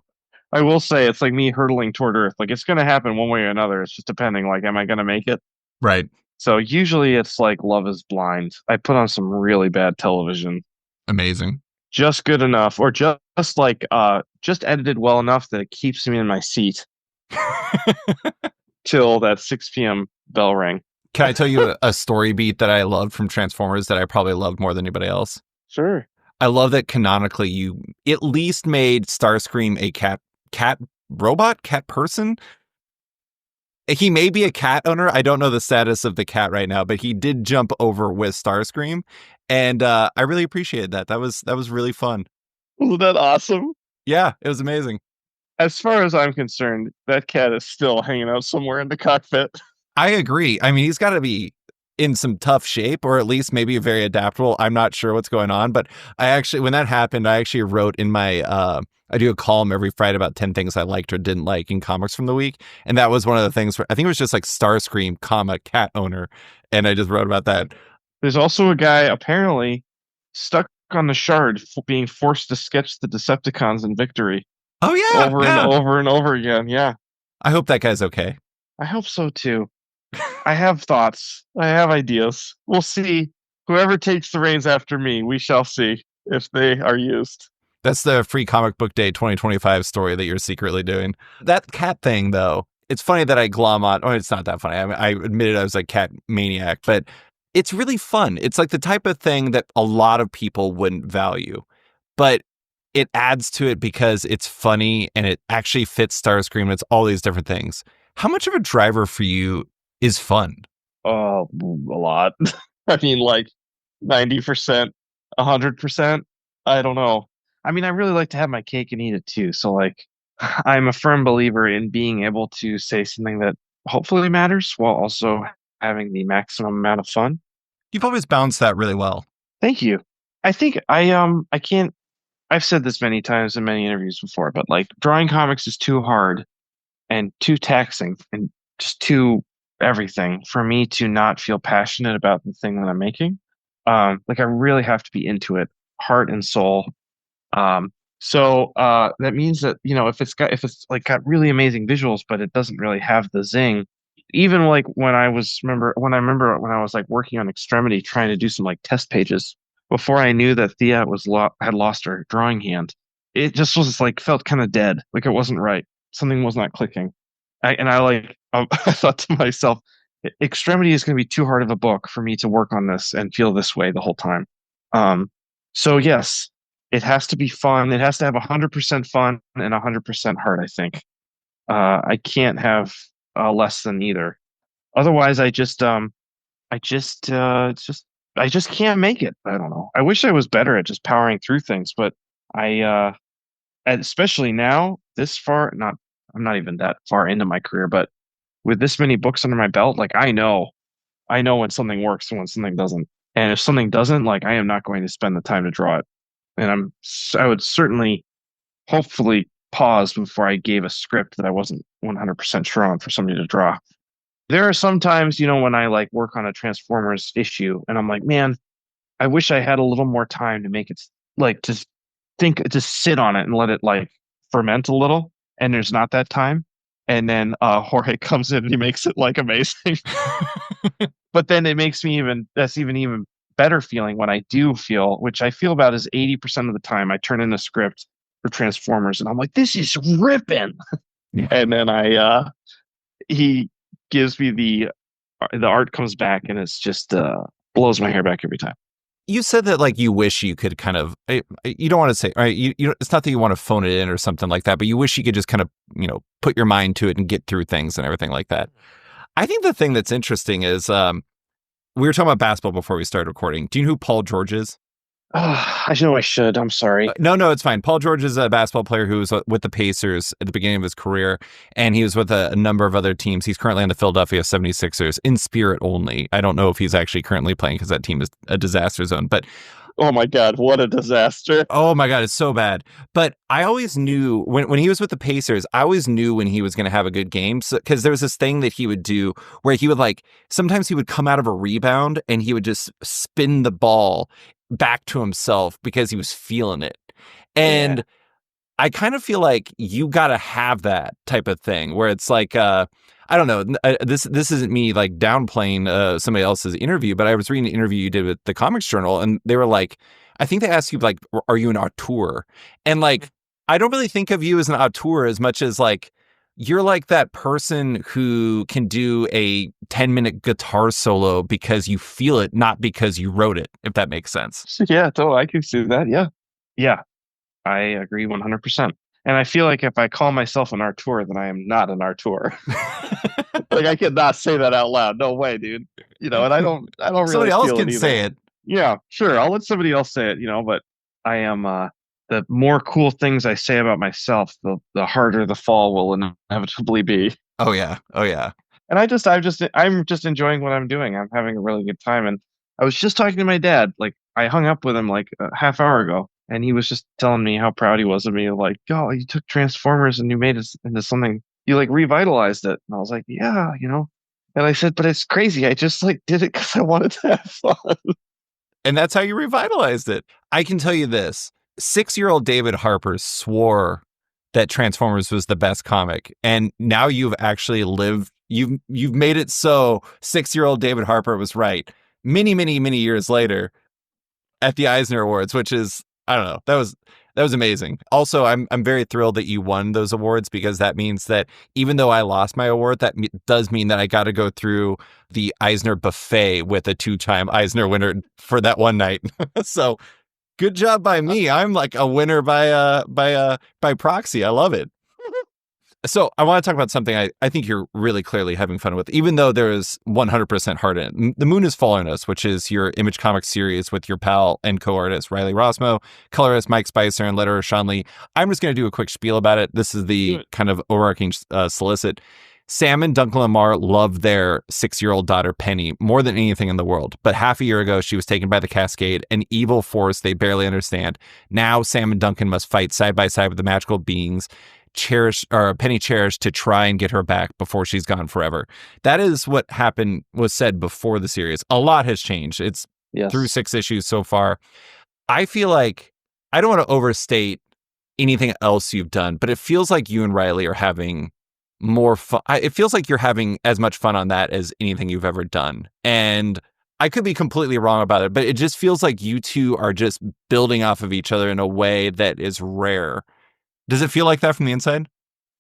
I will say it's like me hurtling toward Earth. Like it's going to happen one way or another. It's just depending. Like, am I going to make it? Right. So usually it's like Love is Blind. I put on some really bad television. Amazing. Just good enough, or just edited well enough that it keeps me in my seat till that 6 p.m. bell rang. Can I tell you a story beat that I loved from Transformers that I probably loved more than anybody else? Sure. I love that canonically you at least made Starscream a cat person. He may be a cat owner. I don't know the status of the cat right now, but he did jump over with Starscream. And I really appreciated that. That was really fun. Wasn't that awesome? Yeah, it was amazing. As far as I'm concerned, that cat is still hanging out somewhere in the cockpit. I agree. I mean, he's got to be in some tough shape, or at least maybe very adaptable. I'm not sure what's going on, but when that happened, I actually wrote in my, I do a column every Friday about 10 things I liked or didn't like in comics from the week. And that was one of the things I think it was just like Starscream, cat owner. And I just wrote about that. There's also a guy apparently stuck on the shard being forced to sketch the Decepticons in victory. Oh yeah. Over and over and over again. Yeah. I hope that guy's okay. I hope so too. I have thoughts. I have ideas. We'll see. Whoever takes the reins after me, we shall see if they are used. That's the Free Comic Book Day 2025 story that you're secretly doing. That cat thing, though, it's funny that I glom on. Oh, it's not that funny. I admitted I was a cat maniac, but it's really fun. It's like the type of thing that a lot of people wouldn't value, but it adds to it because it's funny and it actually fits Starscream and it's all these different things. How much of a driver for you is fun? Oh, a lot. I mean, like 90%, 100%. I don't know. I mean, I really like to have my cake and eat it too. So, like, I'm a firm believer in being able to say something that hopefully matters while also having the maximum amount of fun. You've always balanced that really well. Thank you. I think I can't. I've said this many times in many interviews before, but like drawing comics is too hard and too taxing and just too everything for me to not feel passionate about the thing that I'm making. Like I really have to be into it, heart and soul. So that means that, you know, if it's like got really amazing visuals, but it doesn't really have the zing. Even like when I remember when I was like working on Extremity trying to do some like test pages before I knew that Thea had lost her drawing hand, it just was like felt kind of dead. Like it wasn't right. Something was not clicking. I thought to myself, Extremity is going to be too hard of a book for me to work on this and feel this way the whole time. So yes, it has to be fun. It has to have 100% fun and 100% heart, I think. I can't have less than either. Otherwise, I just can't make it. I don't know. I wish I was better at just powering through things, but and especially now, this far, I'm not even that far into my career, but with this many books under my belt, like I know when something works and when something doesn't. And if something doesn't, like I am not going to spend the time to draw it. And I would certainly, hopefully, pause before I gave a script that I wasn't 100% sure on for somebody to draw. There are some times, you know, when I like work on a Transformers issue and I'm like, man, I wish I had a little more time to make it like just sit on it and let it like ferment a little. And there's not that time. And then Jorge comes in and he makes it like amazing. But then it makes me even better feeling when I do feel, which I feel about as 80% of the time, I turn in a script for Transformers and I'm like, this is ripping. Yeah. And then he gives me the art comes back and it's just blows my hair back every time. You said that like you wish you could kind of, you don't want to say, right? It's not that you want to phone it in or something like that, but you wish you could just kind of, you know, put your mind to it and get through things and everything like that. I think the thing that's interesting is we were talking about basketball before we started recording. Do you know who Paul George is? I know I should. I'm sorry. No, it's fine. Paul George is a basketball player who was with the Pacers at the beginning of his career, and he was with a number of other teams. He's currently on the Philadelphia 76ers in spirit only. I don't know if he's actually currently playing because that team is a disaster zone, but oh my God, what a disaster. Oh my God, it's so bad. But I always knew when he was with the Pacers, I always knew when he was going to have a good game. Because there was this thing that he would do where he would sometimes he would come out of a rebound and he would just spin the ball back to himself because he was feeling it. And I kind of feel like you got to have that type of thing where it's like, I don't know. This isn't me like downplaying somebody else's interview, but I was reading an interview you did with the Comics Journal, and they were like, I think they asked you like, are you an auteur? And like, I don't really think of you as an auteur as much as like you're like that person who can do a 10-minute guitar solo because you feel it, not because you wrote it. If that makes sense. Yeah, totally. I can see that. Yeah. I agree 100%. And I feel like if I call myself an auteur, then I am not an auteur. Like I cannot say that out loud. No way, dude. You know, and I don't really. Somebody else can say it. Yeah, sure. I'll let somebody else say it. You know, but I am. the more cool things I say about myself, the harder the fall will inevitably be. Oh yeah. Oh yeah. And I'm just enjoying what I'm doing. I'm having a really good time. And I was just talking to my dad. Like I hung up with him like a half hour ago, and he was just telling me how proud he was of me. Like, oh, you took Transformers and you made it into something. You like revitalized it. And I was like, yeah, you know. And I said, but it's crazy. I just like did it because I wanted to have fun. And that's how you revitalized it. I can tell you this. 6-year-old David Harper swore that Transformers was the best comic. And now you've actually lived, you've made it so 6-year-old David Harper was right. Many, many, many years later at the Eisner Awards, which is, I don't know, that was amazing. Also, I'm very thrilled that you won those awards, because that means that even though I lost my award, that does mean that I got to go through the Eisner buffet with a 2-time Eisner winner for that one night. So good job by me. I'm like a winner by proxy. I love it. So I want to talk about something I think you're really clearly having fun with, even though there is 100% heart in it. The Moon Is Falling Us, which is your Image Comics series with your pal and co-artist Riley Rossmo, colorist Mike Spicer, and letterer Sean Lee. I'm just going to do a quick spiel about it. This is the kind of overarching solicit. Sam and Duncan Lamar love their 6-year-old daughter Penny more than anything in the world. But half a year ago, she was taken by the Cascade, an evil force they barely understand. Now Sam and Duncan must fight side by side with the magical beings Penny cherished to try and get her back before she's gone forever. That is what was said before the series. A lot has changed. It's through 6 issues so far. I feel like, I don't want to overstate anything else you've done, but it feels like you and Riley are having more fun. It feels like you're having as much fun on that as anything you've ever done. And I could be completely wrong about it, but it just feels like you two are just building off of each other in a way that is rare. Does it feel like that from the inside?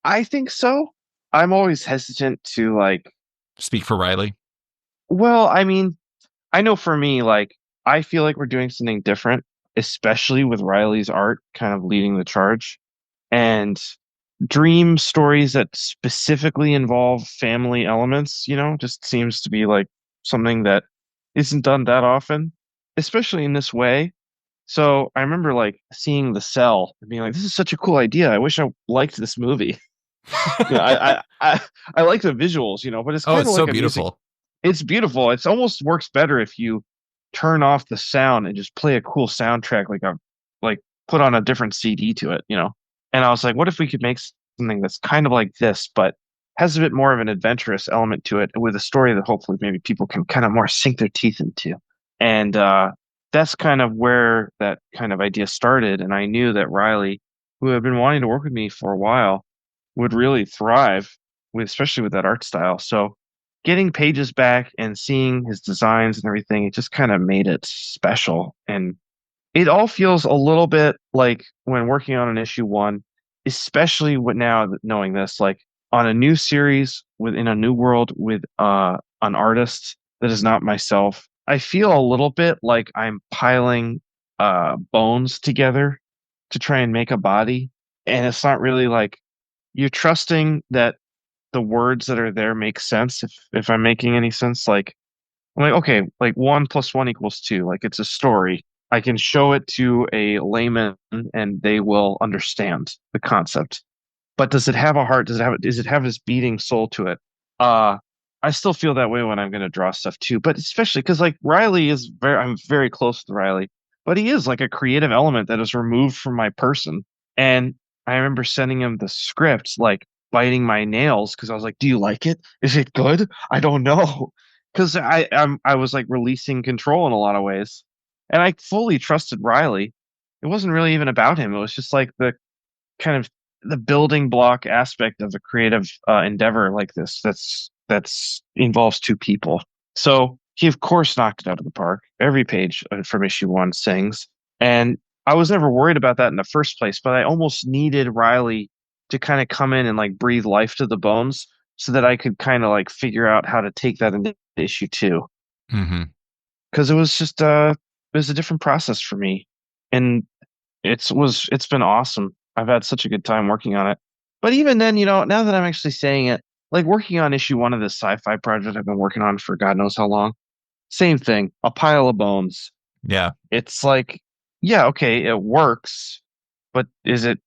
I think so. I'm always hesitant to like speak for Riley. Well, I mean, I know for me, like I feel like we're doing something different, especially with Riley's art kind of leading the charge. And dream stories that specifically involve family elements, you know, just seems to be like something that isn't done that often, especially in this way. So I remember like seeing The Cell and being like, "This is such a cool idea. I wish I liked this movie." I like the visuals, you know, but it's kind of it's like so beautiful. It's beautiful. It's almost works better if you turn off the sound and just play a cool soundtrack, like put on a different CD to it, you know. And I was like, what if we could make something that's kind of like this, but has a bit more of an adventurous element to it, with a story that hopefully maybe people can kind of more sink their teeth into. And that's kind of where that kind of idea started. And I knew that Riley, who had been wanting to work with me for a while, would really thrive with, especially with that art style. So getting pages back and seeing his designs and everything, it just kind of made it special. And it all feels a little bit like when working on an issue one, especially with now knowing this, like on a new series within a new world with an artist that is not myself. I feel a little bit like I'm piling bones together to try and make a body. And it's not really like you're trusting that the words that are there make sense, if I'm making any sense. Like I'm like, okay, like 1 + 1 = 2. Like it's a story. I can show it to a layman and they will understand the concept. But does it have a heart? Does it have this beating soul to it? Uh I still feel that way when I'm gonna draw stuff too. But especially because like I'm very close to Riley, but he is like a creative element that is removed from my person. And I remember sending him the script, like biting my nails because I was like, "Do you like it? Is it good? I don't know." Because I was like releasing control in a lot of ways, and I fully trusted Riley. It wasn't really even about him. It was just like the kind of the building block aspect of a creative endeavor like this that's involves two people. So he of course knocked it out of the park. Every page from issue one sings, and I was never worried about that in the first place. But I almost needed Riley to kind of come in and like breathe life to the bones so that I could kind of like figure out how to take that into issue two. Mm-hmm. Because it was just it was a different process for me, and it's been awesome. I've had such a good time working on it. But even then, you know, now that I'm actually saying it, like working on issue one of this sci-fi project I've been working on for God knows how long, same thing, a pile of bones. Yeah. It's like, yeah, okay, it works, but does it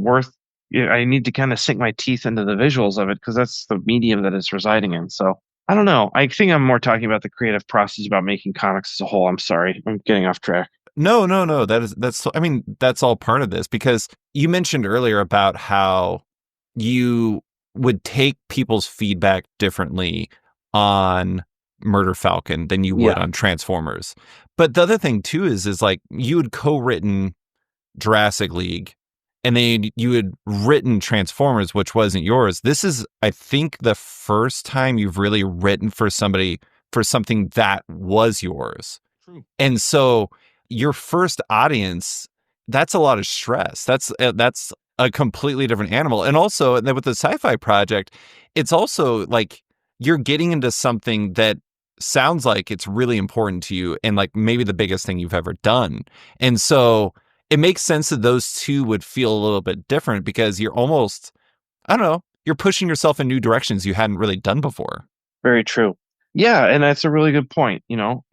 worth, I need to kind of sink my teeth into the visuals of it because that's the medium that it's residing in. So I don't know. I think I'm more talking about the creative process about making comics as a whole. I'm sorry. I'm getting off track. No, no, no. I mean, that's all part of this because you mentioned earlier about how you would take people's feedback differently on Murder Falcon than you would Yeah. on Transformers. But the other thing too is like you had co-written Jurassic League and then you had written Transformers, which wasn't yours. This is, I think, the first time you've really written for somebody for something that was yours. True. And so your first audience, that's a lot of stress. That's a completely different animal. And also with the sci-fi project, it's also like you're getting into something that sounds like it's really important to you and like maybe the biggest thing you've ever done. And so it makes sense that those two would feel a little bit different because you're almost, I don't know, you're pushing yourself in new directions you hadn't really done before. Very true. Yeah, and that's a really good point.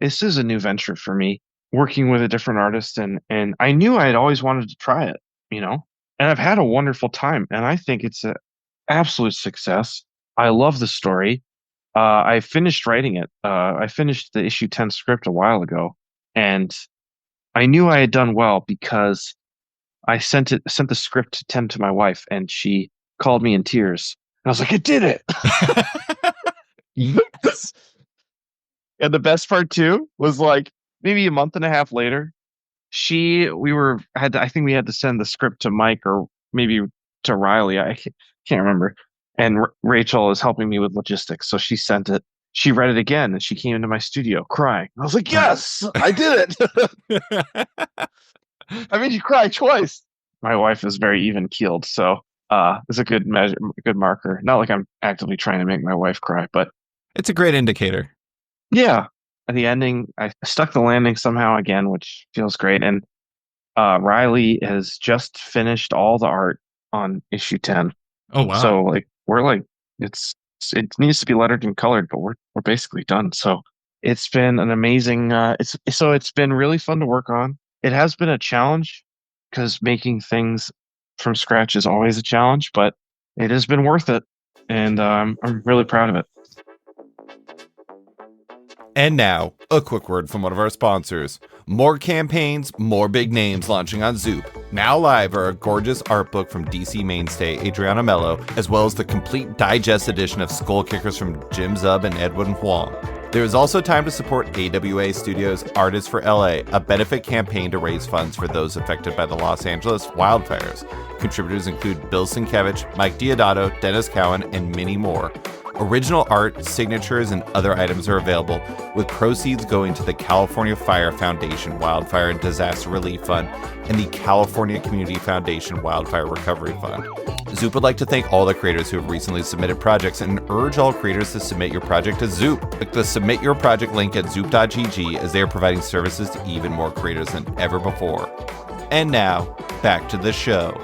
This is a new venture for me, working with a different artist, and I knew I had always wanted to try it, and I've had a wonderful time, and I think it's an absolute success. I love the story. I finished writing it. I finished the issue 10 script a while ago, and I knew I had done well because I sent the script to 10 to my wife, and she called me in tears. And I was like, I did it. Yes. And the best part too was like maybe a month and a half later, I think we had to send the script to Mike or maybe to Riley. I can't remember. And Rachel is helping me with logistics. So she sent it. She read it again and she came into my studio crying. I was like, yes, I did it. I made you cry twice. My wife is very even keeled. So it's a good measure, good marker. Not like I'm actively trying to make my wife cry, but it's a great indicator. Yeah. At the ending, I stuck the landing somehow again, which feels great. And Riley has just finished all the art on issue 10. Oh wow. So we're like it needs to be lettered and colored, but we're basically done. So it's been an amazing it's been really fun to work on. It has been a challenge because making things from scratch is always a challenge, but it has been worth it. And I'm really proud of it. And now, a quick word from one of our sponsors. More campaigns, more big names launching on Zoop. Now live are a gorgeous art book from DC mainstay Adriana Mello, as well as the complete digest edition of Skull Kickers from Jim Zub and Edwin Huang. There is also time to support AWA Studios' Artists for LA, a benefit campaign to raise funds for those affected by the Los Angeles wildfires. Contributors include Bill Sienkiewicz, Mike Diodato, Dennis Cowan, and many more. Original art, signatures, and other items are available, with proceeds going to the California Fire Foundation Wildfire and Disaster Relief Fund and the California Community Foundation Wildfire Recovery Fund. Zoop would like to thank all the creators who have recently submitted projects and urge all creators to submit your project to Zoop. Click the Submit Your Project link at zoop.gg as they are providing services to even more creators than ever before. And now, back to the show.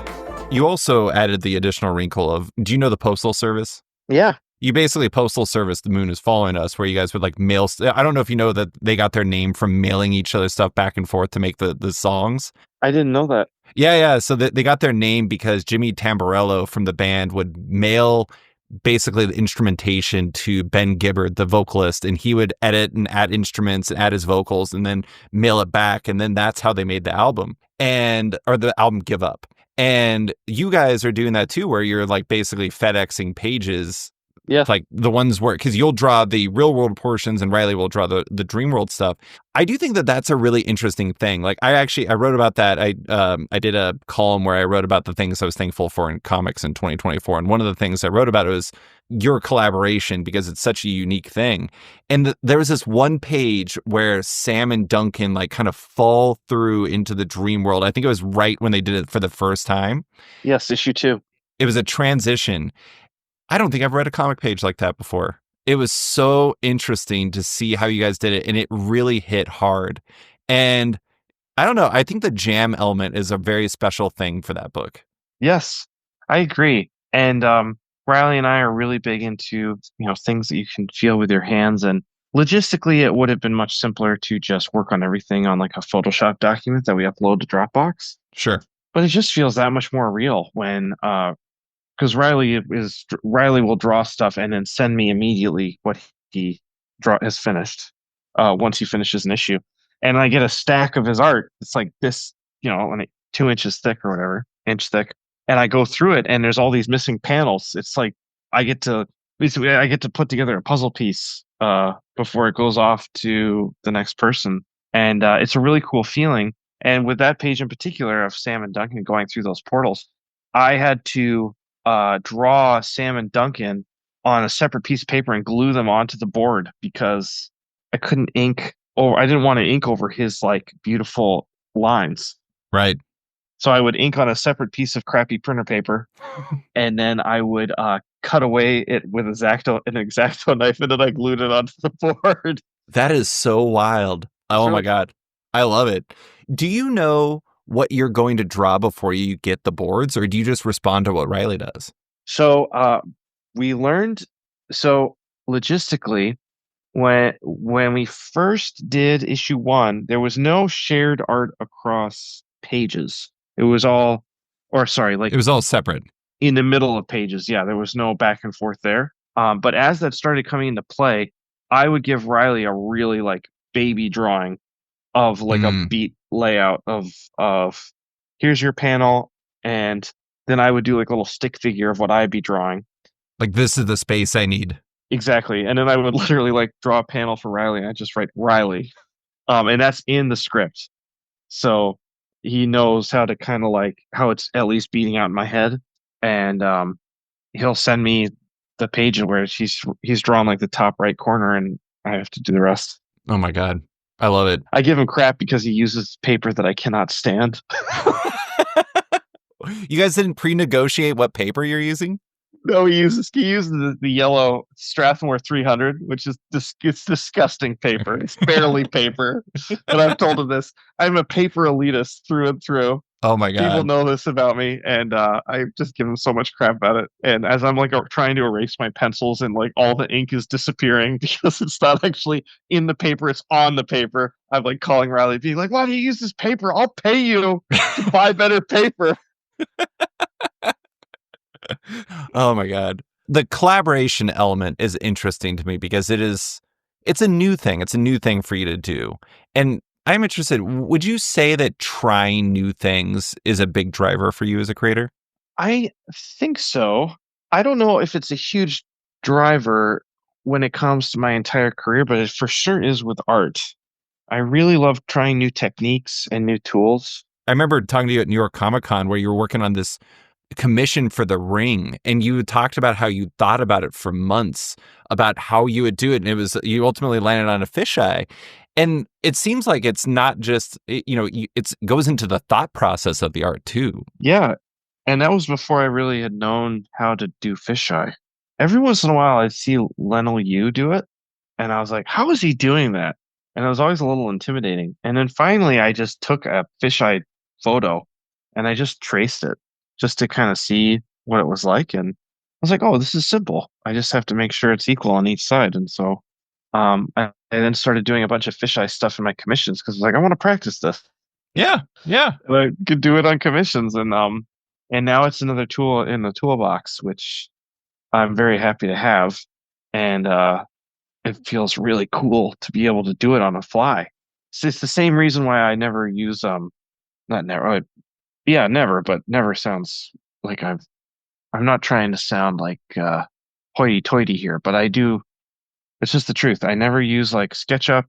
You also added the additional wrinkle of, do you know the Postal Service? Yeah. You basically Postal Service, The Moon is Following Us, where you guys would like mail. I don't know if you know that they got their name from mailing each other stuff back and forth to make the songs. I didn't know that. Yeah. So they got their name because Jimmy Tamborello from the band would mail basically the instrumentation to Ben Gibbard, the vocalist, and he would edit and add instruments and add his vocals and then mail it back. And then that's how they made the album or the album Give Up. And you guys are doing that too, where you're like basically FedExing pages. Yeah. Like the ones where, because you'll draw the real world portions and Riley will draw the dream world stuff. I do think that that's a really interesting thing. Like I wrote about that. I did a column where I wrote about the things I was thankful for in comics in 2024. And one of the things I wrote about was your collaboration because it's such a unique thing. And there was this one page where Sam and Duncan like kind of fall through into the dream world. I think it was right when they did it for the first time. Yes, issue 2. It was a transition. I don't think I've read a comic page like that before. It was so interesting to see how you guys did it, and it really hit hard. And I don't know, I think the jam element is a very special thing for that book. Yes, I agree. And Riley and I are really big into, things that you can feel with your hands. And logistically, it would have been much simpler to just work on everything on like a Photoshop document that we upload to Dropbox. Sure. But it just feels that much more real when because Riley will draw stuff and then send me immediately what he draw has finished once he finishes an issue, and I get a stack of his art. It's like this, like 2 inches thick or whatever, inch thick, and I go through it, and there's all these missing panels. It's like I get to basically I get to put together a puzzle piece before it goes off to the next person, and it's a really cool feeling. And with that page in particular of Sam and Duncan going through those portals, I had to draw Sam and Duncan on a separate piece of paper and glue them onto the board because I couldn't ink or I didn't want to ink over his like beautiful lines. Right. So I would ink on a separate piece of crappy printer paper, and then I would cut away it with an X-Acto knife, and then I glued it onto the board. That is so wild. Oh my God. I love it. Do you know what you're going to draw before you get the boards, or do you just respond to what Riley does? So we learned, so logistically, when we first did issue 1, there was no shared art across pages. It was all, or sorry, like it was all separate in the middle of pages. Yeah, there was no back and forth there. But as that started coming into play, I would give Riley a really like baby drawing of like a beat layout of here's your panel, and then I would do like a little stick figure of what I'd be drawing. Like, this is the space I need. Exactly. And then I would literally like draw a panel for Riley, and I just write Riley. And that's in the script. So he knows how to kind of like how it's at least beating out in my head. And he'll send me the page where he's drawn like the top right corner, and I have to do the rest. Oh my God. I love it. I give him crap because he uses paper that I cannot stand. You guys didn't pre-negotiate what paper you're using? No, he uses the yellow Strathmore 300, which is it's disgusting paper. It's barely paper. But I've told him this. I'm a paper elitist through and through. Oh my God. People know this about me, and I just give him so much crap about it. And as I'm like trying to erase my pencils, and like all the ink is disappearing because it's not actually in the paper, it's on the paper. I'm like calling Riley, being like, "Why do you use this paper? I'll pay you to buy better paper." Oh my God. The collaboration element is interesting to me because it's a new thing. It's a new thing for you to do. And I'm interested, would you say that trying new things is a big driver for you as a creator? I think so. I don't know if it's a huge driver when it comes to my entire career, but it for sure is with art. I really love trying new techniques and new tools. I remember talking to you at New York Comic Con where you were working on this commission for The Ring, and you talked about how you thought about it for months about how you would do it, and you ultimately landed on a fisheye. And it seems like it's not just it goes into the thought process of the art too. Yeah, and that was before I really had known how to do fisheye. Every once in a while I'd see Lionel Yu do it, and I was like, how is he doing that? And it was always a little intimidating. And then finally I just took a fisheye photo and I just traced it just to kind of see what it was like. And I was like, oh, this is simple. I just have to make sure it's equal on each side. And so I then started doing a bunch of fisheye stuff in my commissions because I was like, I want to practice this. Yeah. And I could do it on commissions. And now it's another tool in the toolbox, which I'm very happy to have. And it feels really cool to be able to do it on the fly. So it's the same reason why I never use not never, yeah, never, but never sounds like I'm not trying to sound like hoity-toity here, but I do. It's just the truth. I never use like SketchUp,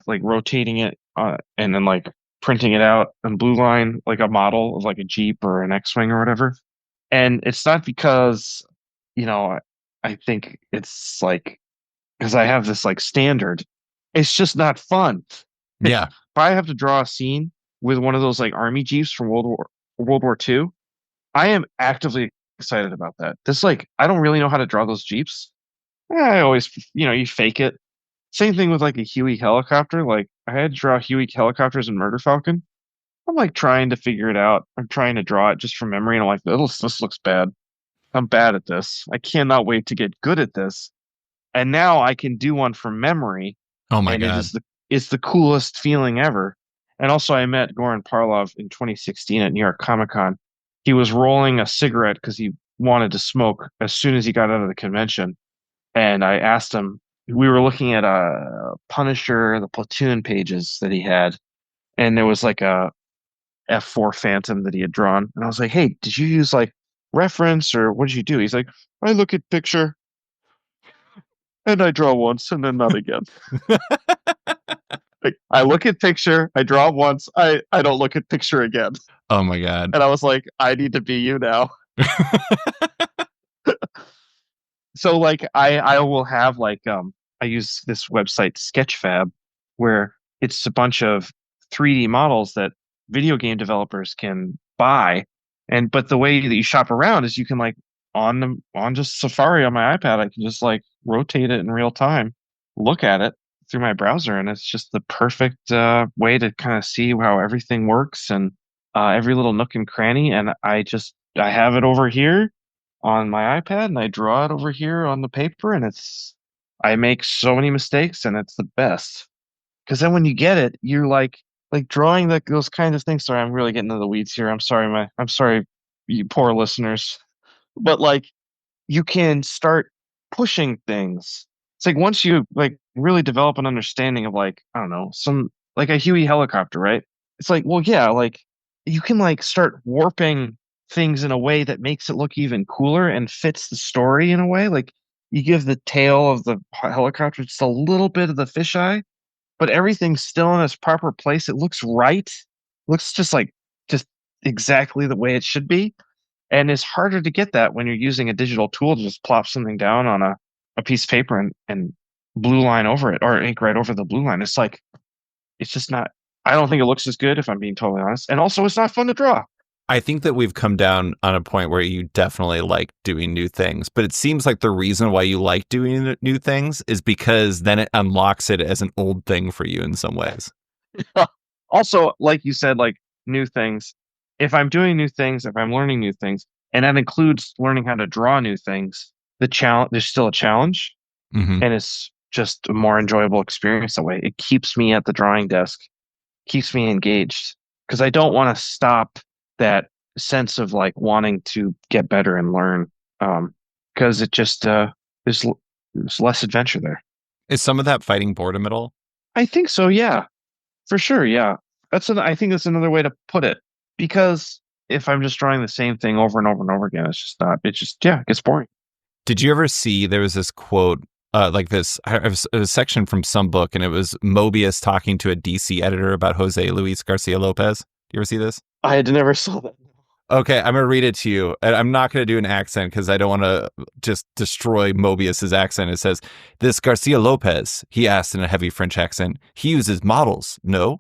like rotating it and then like printing it out in blue line like a model of like a Jeep or an X-Wing or whatever. And it's not because I think it's like because I have this like standard. It's just not fun. Yeah. If I have to draw a scene with one of those like army jeeps from World War II, I am actively excited about that. This like I don't really know how to draw those jeeps. I always you fake it. Same thing with like a Huey helicopter. Like I had to draw Huey helicopters in Murder Falcon. I'm like trying to figure it out. I'm trying to draw it just from memory, and I'm like, this looks bad. I'm bad at this. I cannot wait to get good at this. And now I can do one from memory. Oh my and God. It's the coolest feeling ever. And also, I met Goran Parlov in 2016 at New York Comic Con. He was rolling a cigarette because he wanted to smoke as soon as he got out of the convention. And I asked him, we were looking at Punisher, the Platoon pages that he had, and there was like a F4 Phantom that he had drawn. And I was like, hey, did you use like reference or what did you do? He's like, I look at picture and I draw once and then not again. Like, I look at picture, I draw once, I don't look at picture again. Oh my God. And I was like, I need to be you now. So like I will have like I use this website Sketchfab where it's a bunch of 3D models that video game developers can buy. And but the way that you shop around is you can like on just Safari on my iPad, I can just like rotate it in real time, look at it through my browser, and it's just the perfect way to kind of see how everything works and every little nook and cranny. And I have it over here on my iPad and I draw it over here on the paper, and I make so many mistakes and it's the best. Because then when you get it, you're like drawing those kinds of things. Sorry, I'm really getting into the weeds here. I'm sorry, you poor listeners. But like you can start pushing things. It's like once you like really develop an understanding of like, I don't know, some like a Huey helicopter, right? It's like, well, yeah, like you can like start warping things in a way that makes it look even cooler and fits the story in a way. Like you give the tail of the helicopter just a little bit of the fisheye, but everything's still in its proper place. It looks right. Looks just exactly the way it should be. And it's harder to get that when you're using a digital tool to just plop something down on a piece of paper and blue line over it or ink right over the blue line. It's like, it's just not, I don't think it looks as good if I'm being totally honest. And also, it's not fun to draw. I think that we've come down on a point where you definitely like doing new things, but it seems like the reason why you like doing new things is because then it unlocks it as an old thing for you in some ways. Also, like you said, like new things. If I'm doing new things, if I'm learning new things, and that includes learning how to draw new things, there's still a challenge, Mm-hmm. and it's just a more enjoyable experience that way. It keeps me at the drawing desk, keeps me engaged, because I don't want to stop that sense of like wanting to get better and learn. Because it just there's less adventure there. Is some of that fighting boredom at all? I think so, yeah. For sure, yeah. I think that's another way to put it. Because if I'm just drawing the same thing over and over and over again, it gets boring. Did you ever see there was this quote, like this, a section from some book, and it was Mobius talking to a DC editor about Jose Luis Garcia Lopez. Do you ever see this? I had never saw that. Okay, I'm going to read it to you. And I'm not going to do an accent because I don't want to just destroy Mobius's accent. It says, this Garcia Lopez, he asked in a heavy French accent, he uses models, no?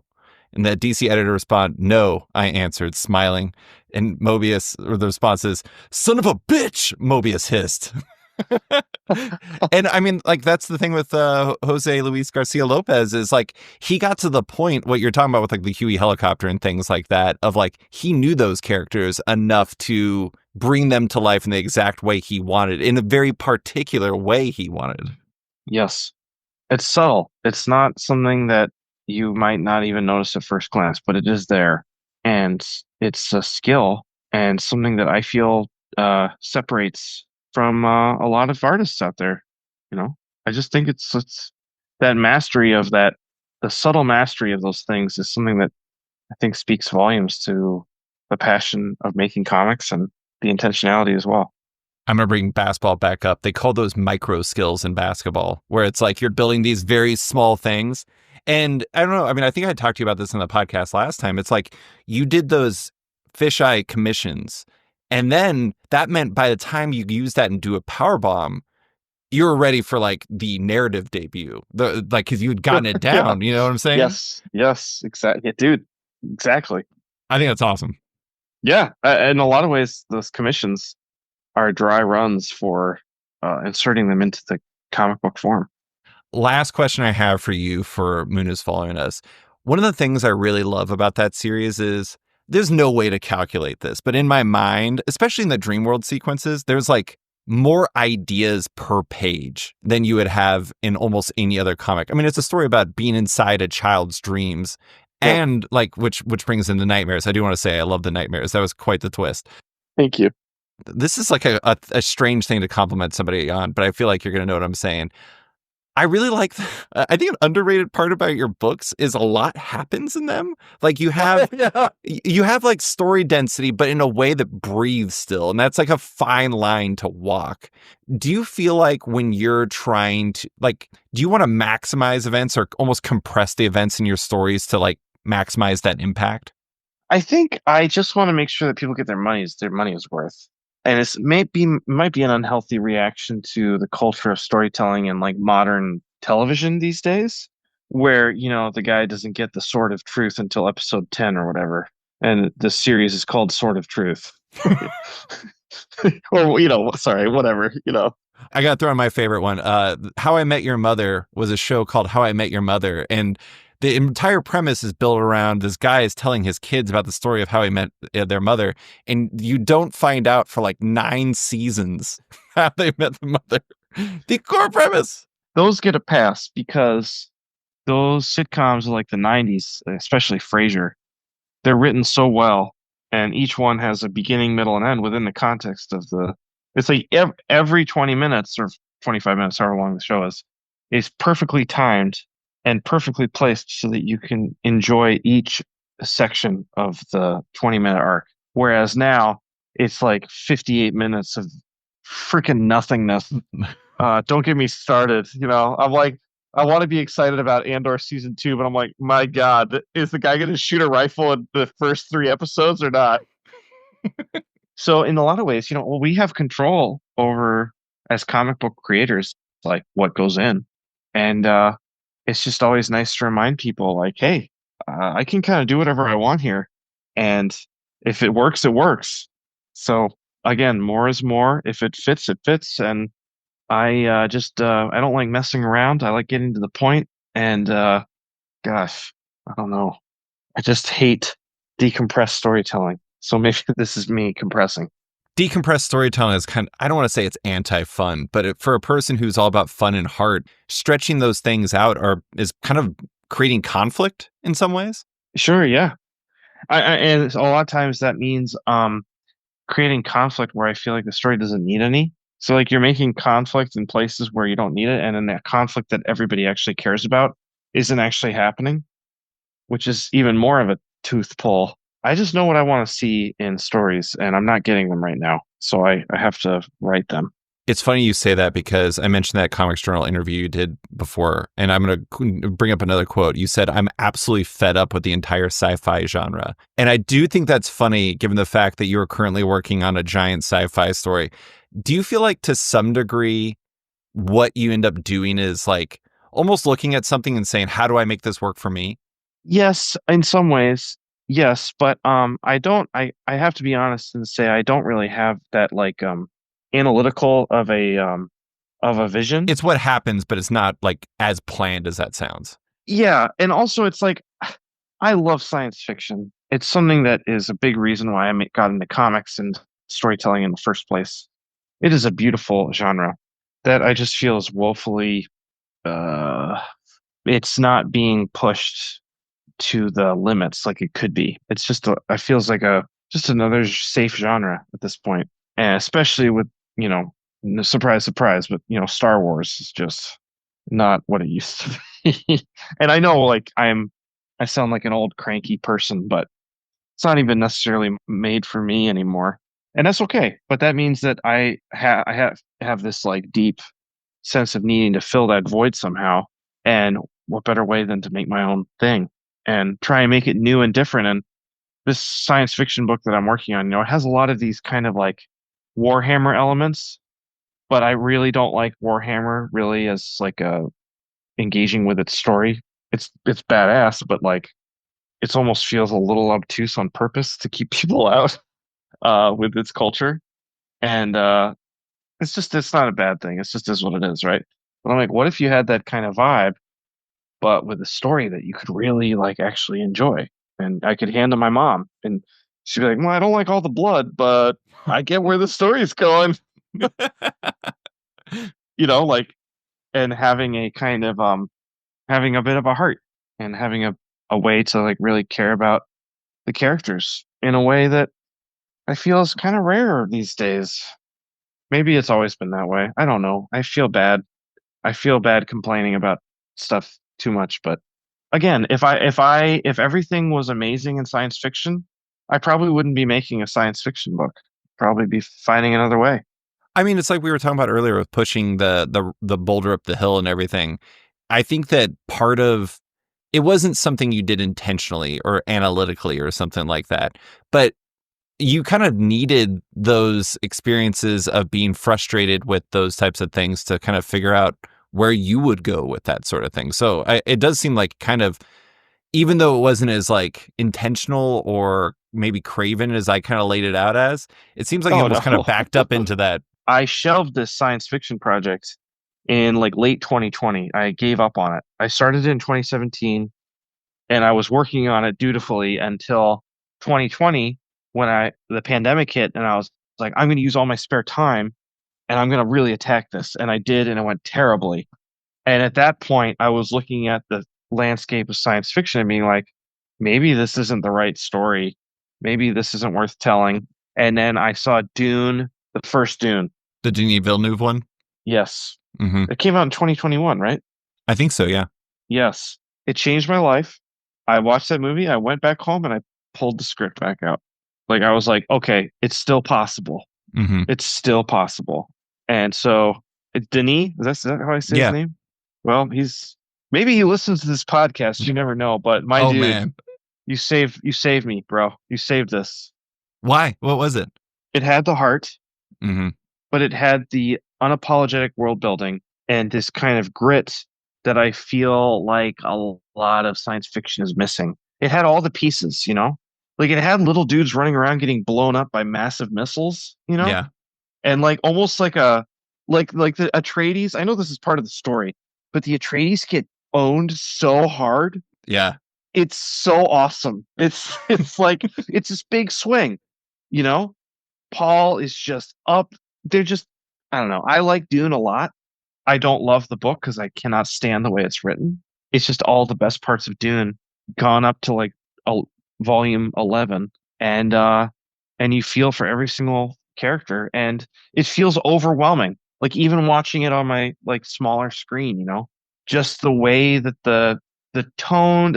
And the DC editor responded, no, I answered, smiling. And the response is, son of a bitch, Mobius hissed. And I mean, like, that's the thing with Jose Luis Garcia Lopez is like, he got to the point, what you're talking about with like the Huey helicopter and things like that, of like, he knew those characters enough to bring them to life in the exact way he wanted, in a very particular way he wanted. Yes. It's subtle. It's not something that you might not even notice at first glance, but it is there. And it's a skill and something that I feel separates from a lot of artists out there. You know, I just think it's that mastery of that, the subtle mastery of those things is something that I think speaks volumes to the passion of making comics and the intentionality as well. I'm going to bring basketball back up. They call those micro skills in basketball, where it's like you're building these very small things. And I don't know. I mean, I think I talked to you about this in the podcast last time. It's like you did those fisheye commissions. And then that meant by the time you use that and do a power bomb, you're ready for like the narrative debut. Because you'd gotten it down. Yeah. You know what I'm saying? Yes, exactly. Yeah, dude, exactly. I think that's awesome. Yeah. In a lot of ways, those commissions are dry runs for inserting them into the comic book form. Last question I have for you for Moon is Following Us. One of the things I really love about that series is there's no way to calculate this, but in my mind, especially in the Dreamworld sequences, there's like more ideas per page than you would have in almost any other comic. I mean, it's a story about being inside a child's dreams Yep. And like which brings in the nightmares. I do want to say I love the nightmares. That was quite the twist. Thank you. This is like a strange thing to compliment somebody on, but I feel like you're going to know what I'm saying. I really like I think an underrated part about your books is a lot happens in them. Like you have you have like story density, but in a way that breathes still. And that's like a fine line to walk. Do you feel like when you're trying to like, do you want to maximize events or almost compress the events in your stories to like maximize that impact? I think I just want to make sure that people get their money is worth. And it's might be an unhealthy reaction to the culture of storytelling and like modern television these days, where, the guy doesn't get the sword of truth until episode 10 or whatever. And the series is called Sword of Truth. Or, sorry, whatever. I got to throw in my favorite one. How I Met Your Mother was a show called How I Met Your Mother. And the entire premise is built around this guy is telling his kids about the story of how he met their mother. And you don't find out for like 9 seasons how they met the mother. The core premise. Those get a pass because those sitcoms of like the 90s, especially Frasier, they're written so well, and each one has a beginning, middle, and end within the context of the. It's like every 20 minutes or 25 minutes, however long the show is perfectly timed and perfectly placed so that you can enjoy each section of the 20-minute arc. Whereas now it's like 58 minutes of freaking nothingness. Don't get me started. I'm like, I want to be excited about Andor season 2, but I'm like, my God, is the guy going to shoot a rifle in the first 3 episodes or not? So in a lot of ways, we have control over as comic book creators, like what goes in. And it's just always nice to remind people like, hey, I can kind of do whatever I want here. And if it works, it works. So again, more is more. If it fits, it fits. And I I don't like messing around. I like getting to the point. And gosh, I don't know. I just hate decompressed storytelling. So maybe this is me compressing. Decompressed storytelling is I don't want to say it's anti-fun, but for a person who's all about fun and heart, stretching those things out is kind of creating conflict in some ways. Sure, yeah. And a lot of times that means creating conflict where I feel like the story doesn't need any. So like you're making conflict in places where you don't need it, and then that conflict that everybody actually cares about isn't actually happening, which is even more of a tooth pull. I just know what I want to see in stories, and I'm not getting them right now. So I have to write them. It's funny you say that because I mentioned that Comics Journal interview you did before, and I'm going to bring up another quote. You said, I'm absolutely fed up with the entire sci-fi genre. And I do think that's funny given the fact that you're currently working on a giant sci-fi story. Do you feel like to some degree what you end up doing is like almost looking at something and saying, how do I make this work for me? Yes, in some ways, yes, but I don't. I have to be honest and say I don't really have that like analytical of a vision. It's what happens, but it's not like as planned as that sounds. Yeah, and also it's like I love science fiction. It's something that is a big reason why got into comics and storytelling in the first place. It is a beautiful genre that I just feel is woefully it's not being pushed to the limits like it could be. It's just it feels like just another safe genre at this point. And especially with, surprise, surprise, but Star Wars is just not what it used to be. And I know like I sound like an old cranky person, but it's not even necessarily made for me anymore. And that's okay. But that means that I have this like deep sense of needing to fill that void somehow. And what better way than to make my own thing and try and make it new and different. And this science fiction book that I'm working on, it has a lot of these kind of like Warhammer elements, but I really don't like Warhammer really as like a engaging with its story. It's badass, but like it almost feels a little obtuse on purpose to keep people out with its culture. And it's not a bad thing. It's just is what it is, right? But I'm like, what if you had that kind of vibe, but with a story that you could really like actually enjoy? And I could hand to my mom, and she'd be like, "Well, I don't like all the blood, but I get where the story's going." Like, and having a kind of having a bit of a heart and having a a way to like really care about the characters in a way that I feel is kind of rare these days. Maybe it's always been that way. I don't know. I feel bad. I feel bad complaining about stuff too much, but again, if everything was amazing in science fiction, I probably wouldn't be making a science fiction book. Probably be finding another way. I mean, it's like we were talking about earlier with pushing the boulder up the hill and everything. I think that part of it wasn't something you did intentionally or analytically or something like that, but you kind of needed those experiences of being frustrated with those types of things to kind of figure out where you would go with that sort of thing. So it does seem like kind of, even though it wasn't as like intentional or maybe craven as I kind of laid it out as, it seems like you Oh almost kind of no. backed up into that. I shelved this science fiction project in like late 2020. I gave up on it. I started in 2017 and I was working on it dutifully until 2020 when the pandemic hit and I was like, I'm going to use all my spare time and I'm going to really attack this. And I did, and it went terribly. And at that point, I was looking at the landscape of science fiction and being like, maybe this isn't the right story. Maybe this isn't worth telling. And then I saw Dune, the first Dune. The Denis Villeneuve one? Yes. Mm-hmm. It came out in 2021, right? I think so, yeah. Yes. It changed my life. I watched that movie. I went back home and I pulled the script back out. Like, I was like, okay, it's still possible. Mm-hmm. It's still possible. And so, Denis, is that how I say his name? Well, maybe he listens to this podcast. You never know. But my dude, man. you saved me, bro. You saved this. Why? What was it? It had the heart, Mm-hmm. but it had the unapologetic world building and this kind of grit that I feel like a lot of science fiction is missing. It had all the pieces, like it had little dudes running around getting blown up by massive missiles, Yeah. and like almost like like the Atreides. I know this is part of the story, but the Atreides get owned so hard. Yeah. It's so awesome. It's like it's this big swing, you know. Paul is just up. They're just, I don't know. I like Dune a lot. I don't love the book because I cannot stand the way it's written. It's just all the best parts of Dune gone up to like volume 11, and you feel for every single character, and it feels overwhelming. Like even watching it on my like smaller screen, just the way that the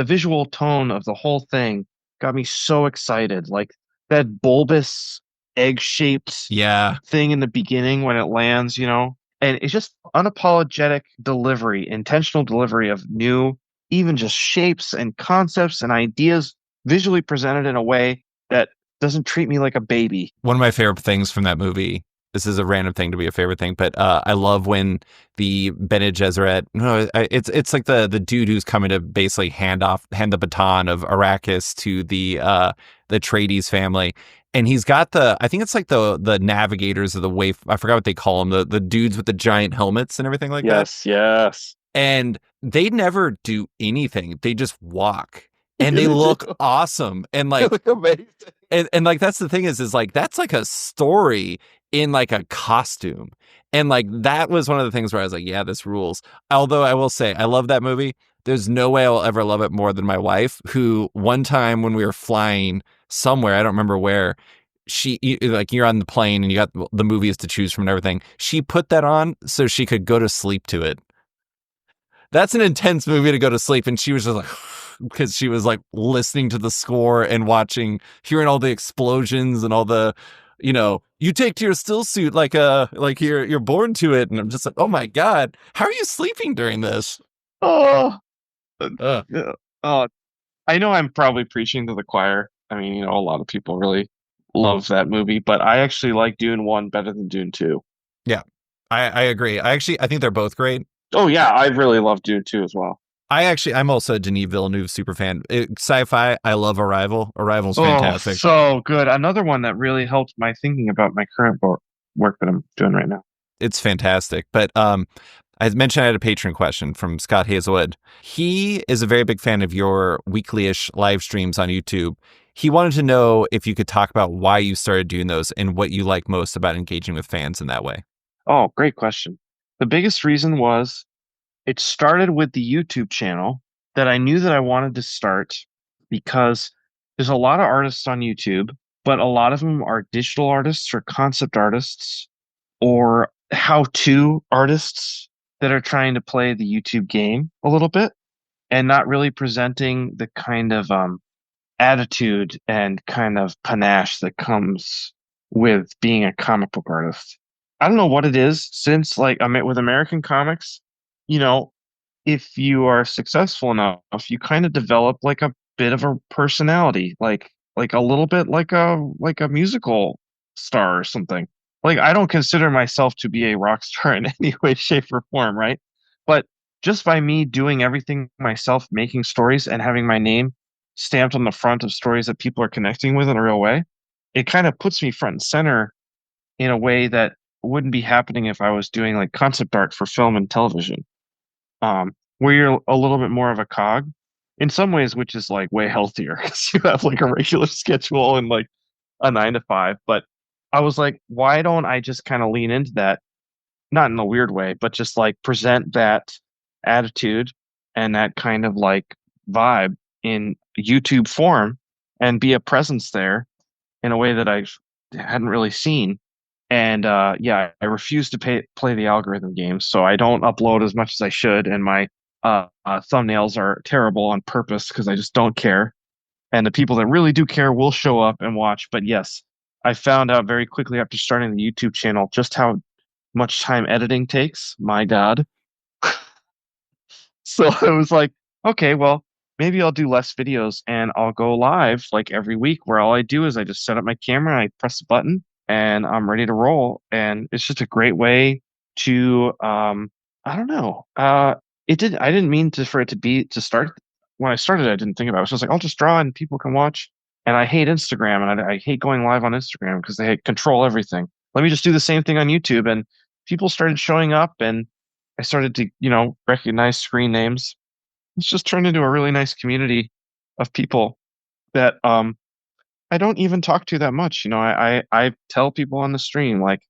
visual tone of the whole thing got me so excited. Like that bulbous egg-shaped Yeah. thing in the beginning when it lands, and it's just unapologetic delivery, intentional delivery of new, even just shapes and concepts and ideas visually presented in a way that doesn't treat me like a baby. One of my favorite things from that movie, this is a random thing to be a favorite thing, but I love when the Bene Gesserit, it's like the dude who's coming to basically hand the baton of Arrakis to the Atreides family. And he's got I think it's like the navigators of the way, I forgot what they call them, the dudes with the giant helmets and everything like that. Yes. And they never do anything. They just walk. And they look awesome. And like, They look amazing. And like, that's the thing is like, that's like a story in like a costume. And like, that was one of the things where I was like, yeah, this rules. Although I will say, I love that movie. There's no way I'll ever love it more than my wife, who one time when we were flying somewhere, I don't remember where, you're on the plane and you got the movies to choose from and everything. She put that on so she could go to sleep to it. That's an intense movie to go to sleep. And she was just like, because she was like listening to the score and hearing all the explosions and all the, you take to your still suit like you're born to it. And I'm just like, oh my God, how are you sleeping during this? Oh, oh, I know I'm probably preaching to the choir. I mean, a lot of people really love that movie, but I actually like Dune 1 better than Dune 2. Yeah, I agree. I think they're both great. Oh yeah, I really love Dune 2 as well. I'm also a Denis Villeneuve super fan. Sci-fi, I love Arrival. Arrival's fantastic. So good. Another one that really helped my thinking about my current work that I'm doing right now. It's fantastic. But I mentioned I had a patron question from Scott Hazelwood. He is a very big fan of your weekly-ish live streams on YouTube. He wanted to know if you could talk about why you started doing those and what you like most about engaging with fans in that way. Oh, great question. The biggest reason was it started with the YouTube channel that I knew that I wanted to start because there's a lot of artists on YouTube, but a lot of them are digital artists or concept artists or how-to artists that are trying to play the YouTube game a little bit and not really presenting the kind of attitude and kind of panache that comes with being a comic book artist. I don't know what it is since like I met with American comics, you know, if you are successful enough, you kind of develop like a bit of a personality, like a little bit like a musical star or something. Like I don't consider myself to be a rock star in any way, shape, or form, right? But just by me doing everything myself, making stories and having my name stamped on the front of stories that people are connecting with in a real way, it kind of puts me front and center in a way that wouldn't be happening if I was doing like concept art for film and television. Where you're a little bit more of a cog in some ways, which is like way healthier because you have like a regular schedule and like a 9 to 5. But I was like, why don't I just kind of lean into that? Not in a weird way, but just like present that attitude and that kind of like vibe in YouTube form and be a presence there in a way that I hadn't really seen. And yeah, I refuse to play the algorithm game, so I don't upload as much as I should, and my thumbnails are terrible on purpose because I just don't care. And the people that really do care will show up and watch. But yes, I found out very quickly after starting the YouTube channel just how much time editing takes. My God. So I was like, okay, well, maybe I'll do less videos and I'll go live like every week where all I do is I just set up my camera, I press a button, and I'm ready to roll. And it's just a great way to I don't know. I didn't mean for it to start when I started, I didn't think about it. I was just like, I'll just draw and people can watch. And I hate Instagram and I hate going live on Instagram because they control everything. Let me just do the same thing on YouTube. And people started showing up and I started to, recognize screen names. It's just turned into a really nice community of people that I don't even talk to that much. I tell people on the stream, like,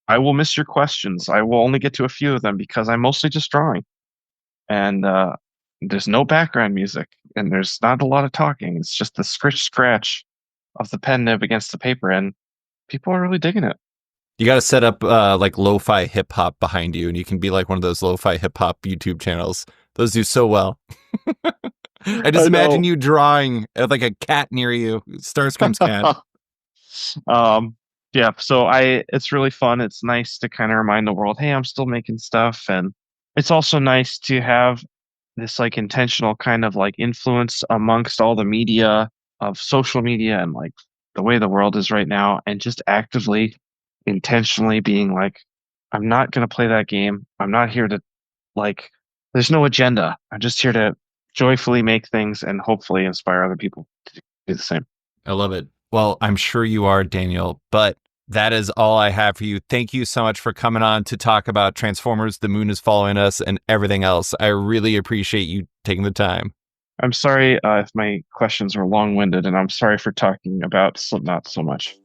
I will miss your questions. I will only get to a few of them because I'm mostly just drawing. And there's no background music and there's not a lot of talking. It's just the scratch of the pen nib against the paper. And people are really digging it. You got to set up like lo-fi hip hop behind you, and you can be like one of those lo-fi hip hop YouTube channels. Those do so well. I just imagine you drawing like a cat near you, Starscream's cat. Yeah. So it's really fun. It's nice to kind of remind the world, hey, I'm still making stuff, and it's also nice to have this like intentional kind of like influence amongst all the media of social media and like the way the world is right now, and just actively intentionally being like, I'm not going to play that game. I'm not here to like, there's no agenda. I'm just here to joyfully make things and hopefully inspire other people to do the same. I love it. Well, I'm sure you are, Daniel, but that is all I have for you. Thank you so much for coming on to talk about Transformers, The Moon is Following Us, and everything else. I really appreciate you taking the time. I'm sorry if my questions were long-winded, and I'm sorry for talking about Slipknot so much.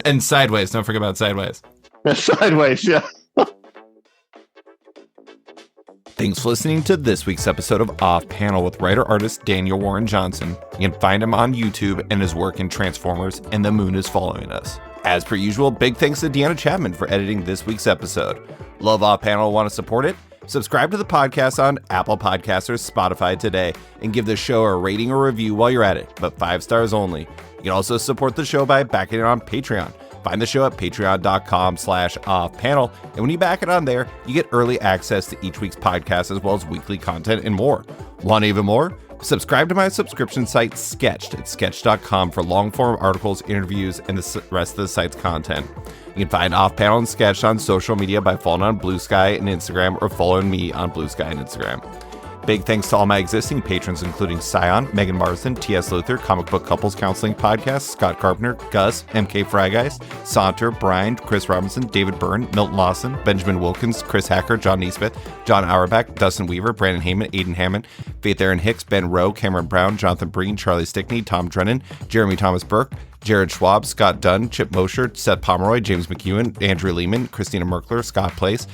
And Sideways. Don't forget about Sideways. Sideways, yeah. Thanks for listening to this week's episode of Off Panel with writer-artist Daniel Warren Johnson. You can find him on YouTube and his work in Transformers and The Moon is Following Us. As per usual, big thanks to Deanna Chapman for editing this week's episode. Love Off Panel, want to support it? Subscribe to the podcast on Apple Podcasts or Spotify today and give the show a rating or review while you're at it, but 5 stars only. You can also support the show by backing it on Patreon. Find the show at patreon.com/offpanel. And when you back it on there, you get early access to each week's podcast as well as weekly content and more. Want even more? Subscribe to my subscription site, Sketched, at sketch.com for long-form articles, interviews, and the rest of the site's content. You can find Off Panel and Sketched on social media by following on Blue Sky and Instagram or following me on Blue Sky and Instagram. Big thanks to all my existing patrons, including Scion, Megan Marsden, T.S. Luther, Comic Book Couples Counseling Podcast, Scott Carpenter, Gus, MK Frygeist, Saunter, Brian, Chris Robinson, David Byrne, Milton Lawson, Benjamin Wilkins, Chris Hacker, John Neesmith, John Auerbach, Dustin Weaver, Brandon Heyman, Aiden Hammond, Faith Aaron Hicks, Ben Rowe, Cameron Brown, Jonathan Breen, Charlie Stickney, Tom Drennan, Jeremy Thomas Burke, Jared Schwab, Scott Dunn, Chip Mosher, Seth Pomeroy, James McEwen, Andrew Lehman, Christina Merkler, Scott Place,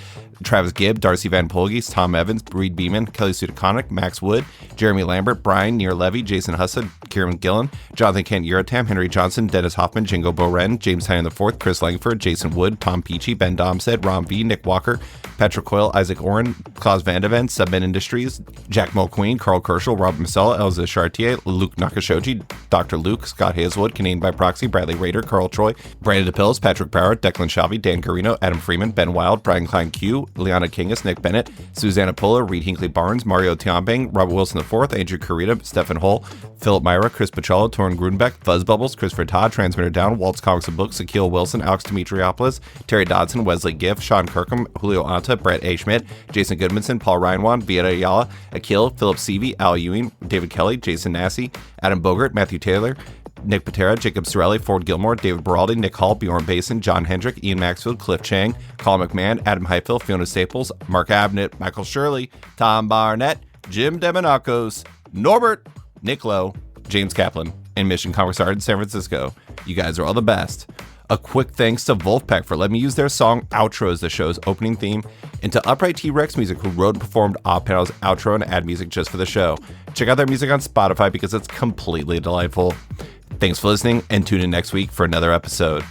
Travis Gibb, Darcy Van Polges, Tom Evans, Reed Beeman, Kelly Sudaconic, Max Wood, Jeremy Lambert, Brian, Near Levy, Jason Hussad, Kieran Gillen, Jonathan Kent Uratam, Henry Johnson, Dennis Hoffman, Jingo Boren, James Tynan IV, Chris Langford, Jason Wood, Tom Peachy, Ben Domstead, Ron B, Nick Walker, Patrick Coyle, Isaac Oren, Klaus Vandeven, Submin Industries, Jack Mulqueen, Carl Kerschel, Robert Masella, Elza Chartier, Luke Nakashoji, Dr. Luke, Scott Hazelwood, Canadian by Proxy, Bradley Rader, Carl Troy, Brandon DePills, Patrick Power, Declan Shalvey, Dan Carino, Adam Freeman, Ben Wild, Brian Klein Q, Liana Kingus, Nick Bennett, Susanna Puller, Reed Hinkley Barnes, Mario Tiambang, Robert Wilson IV, Andrew Carita, Stephen Hull, Philip Myra, Chris Pachalo, Torrin Grudenbeck, Fuzz Bubbles, Christopher Todd, Transmitter Down, Waltz Comics and Books, Akil Wilson, Alex Dimitriopoulos, Terry Dodson, Wesley Giff, Sean Kirkham, Julio Anta, Brett A. Schmidt, Jason Goodmanson, Paul Reinwan, Vieta Ayala, Akil, Philip Seavey, Al Ewing, David Kelly, Jason Massey, Adam Bogert, Matthew Taylor, Nick Patera, Jacob Sorelli, Ford Gilmore, David Baraldi, Nick Hall, Bjorn Basin, John Hendrick, Ian Maxfield, Cliff Chang, Colin McMahon, Adam Highfield, Fiona Staples, Mark Abnett, Michael Shirley, Tom Barnett, Jim Demonakos, Norbert, Nick Lowe, James Kaplan, and Mission Comics Art in San Francisco. You guys are all the best. A quick thanks to Wolfpack for letting me use their song Outro as the show's opening theme, and to Upright T-Rex Music, who wrote and performed Odd Panel's outro and ad music just for the show. Check out their music on Spotify because it's completely delightful. Thanks for listening, and tune in next week for another episode.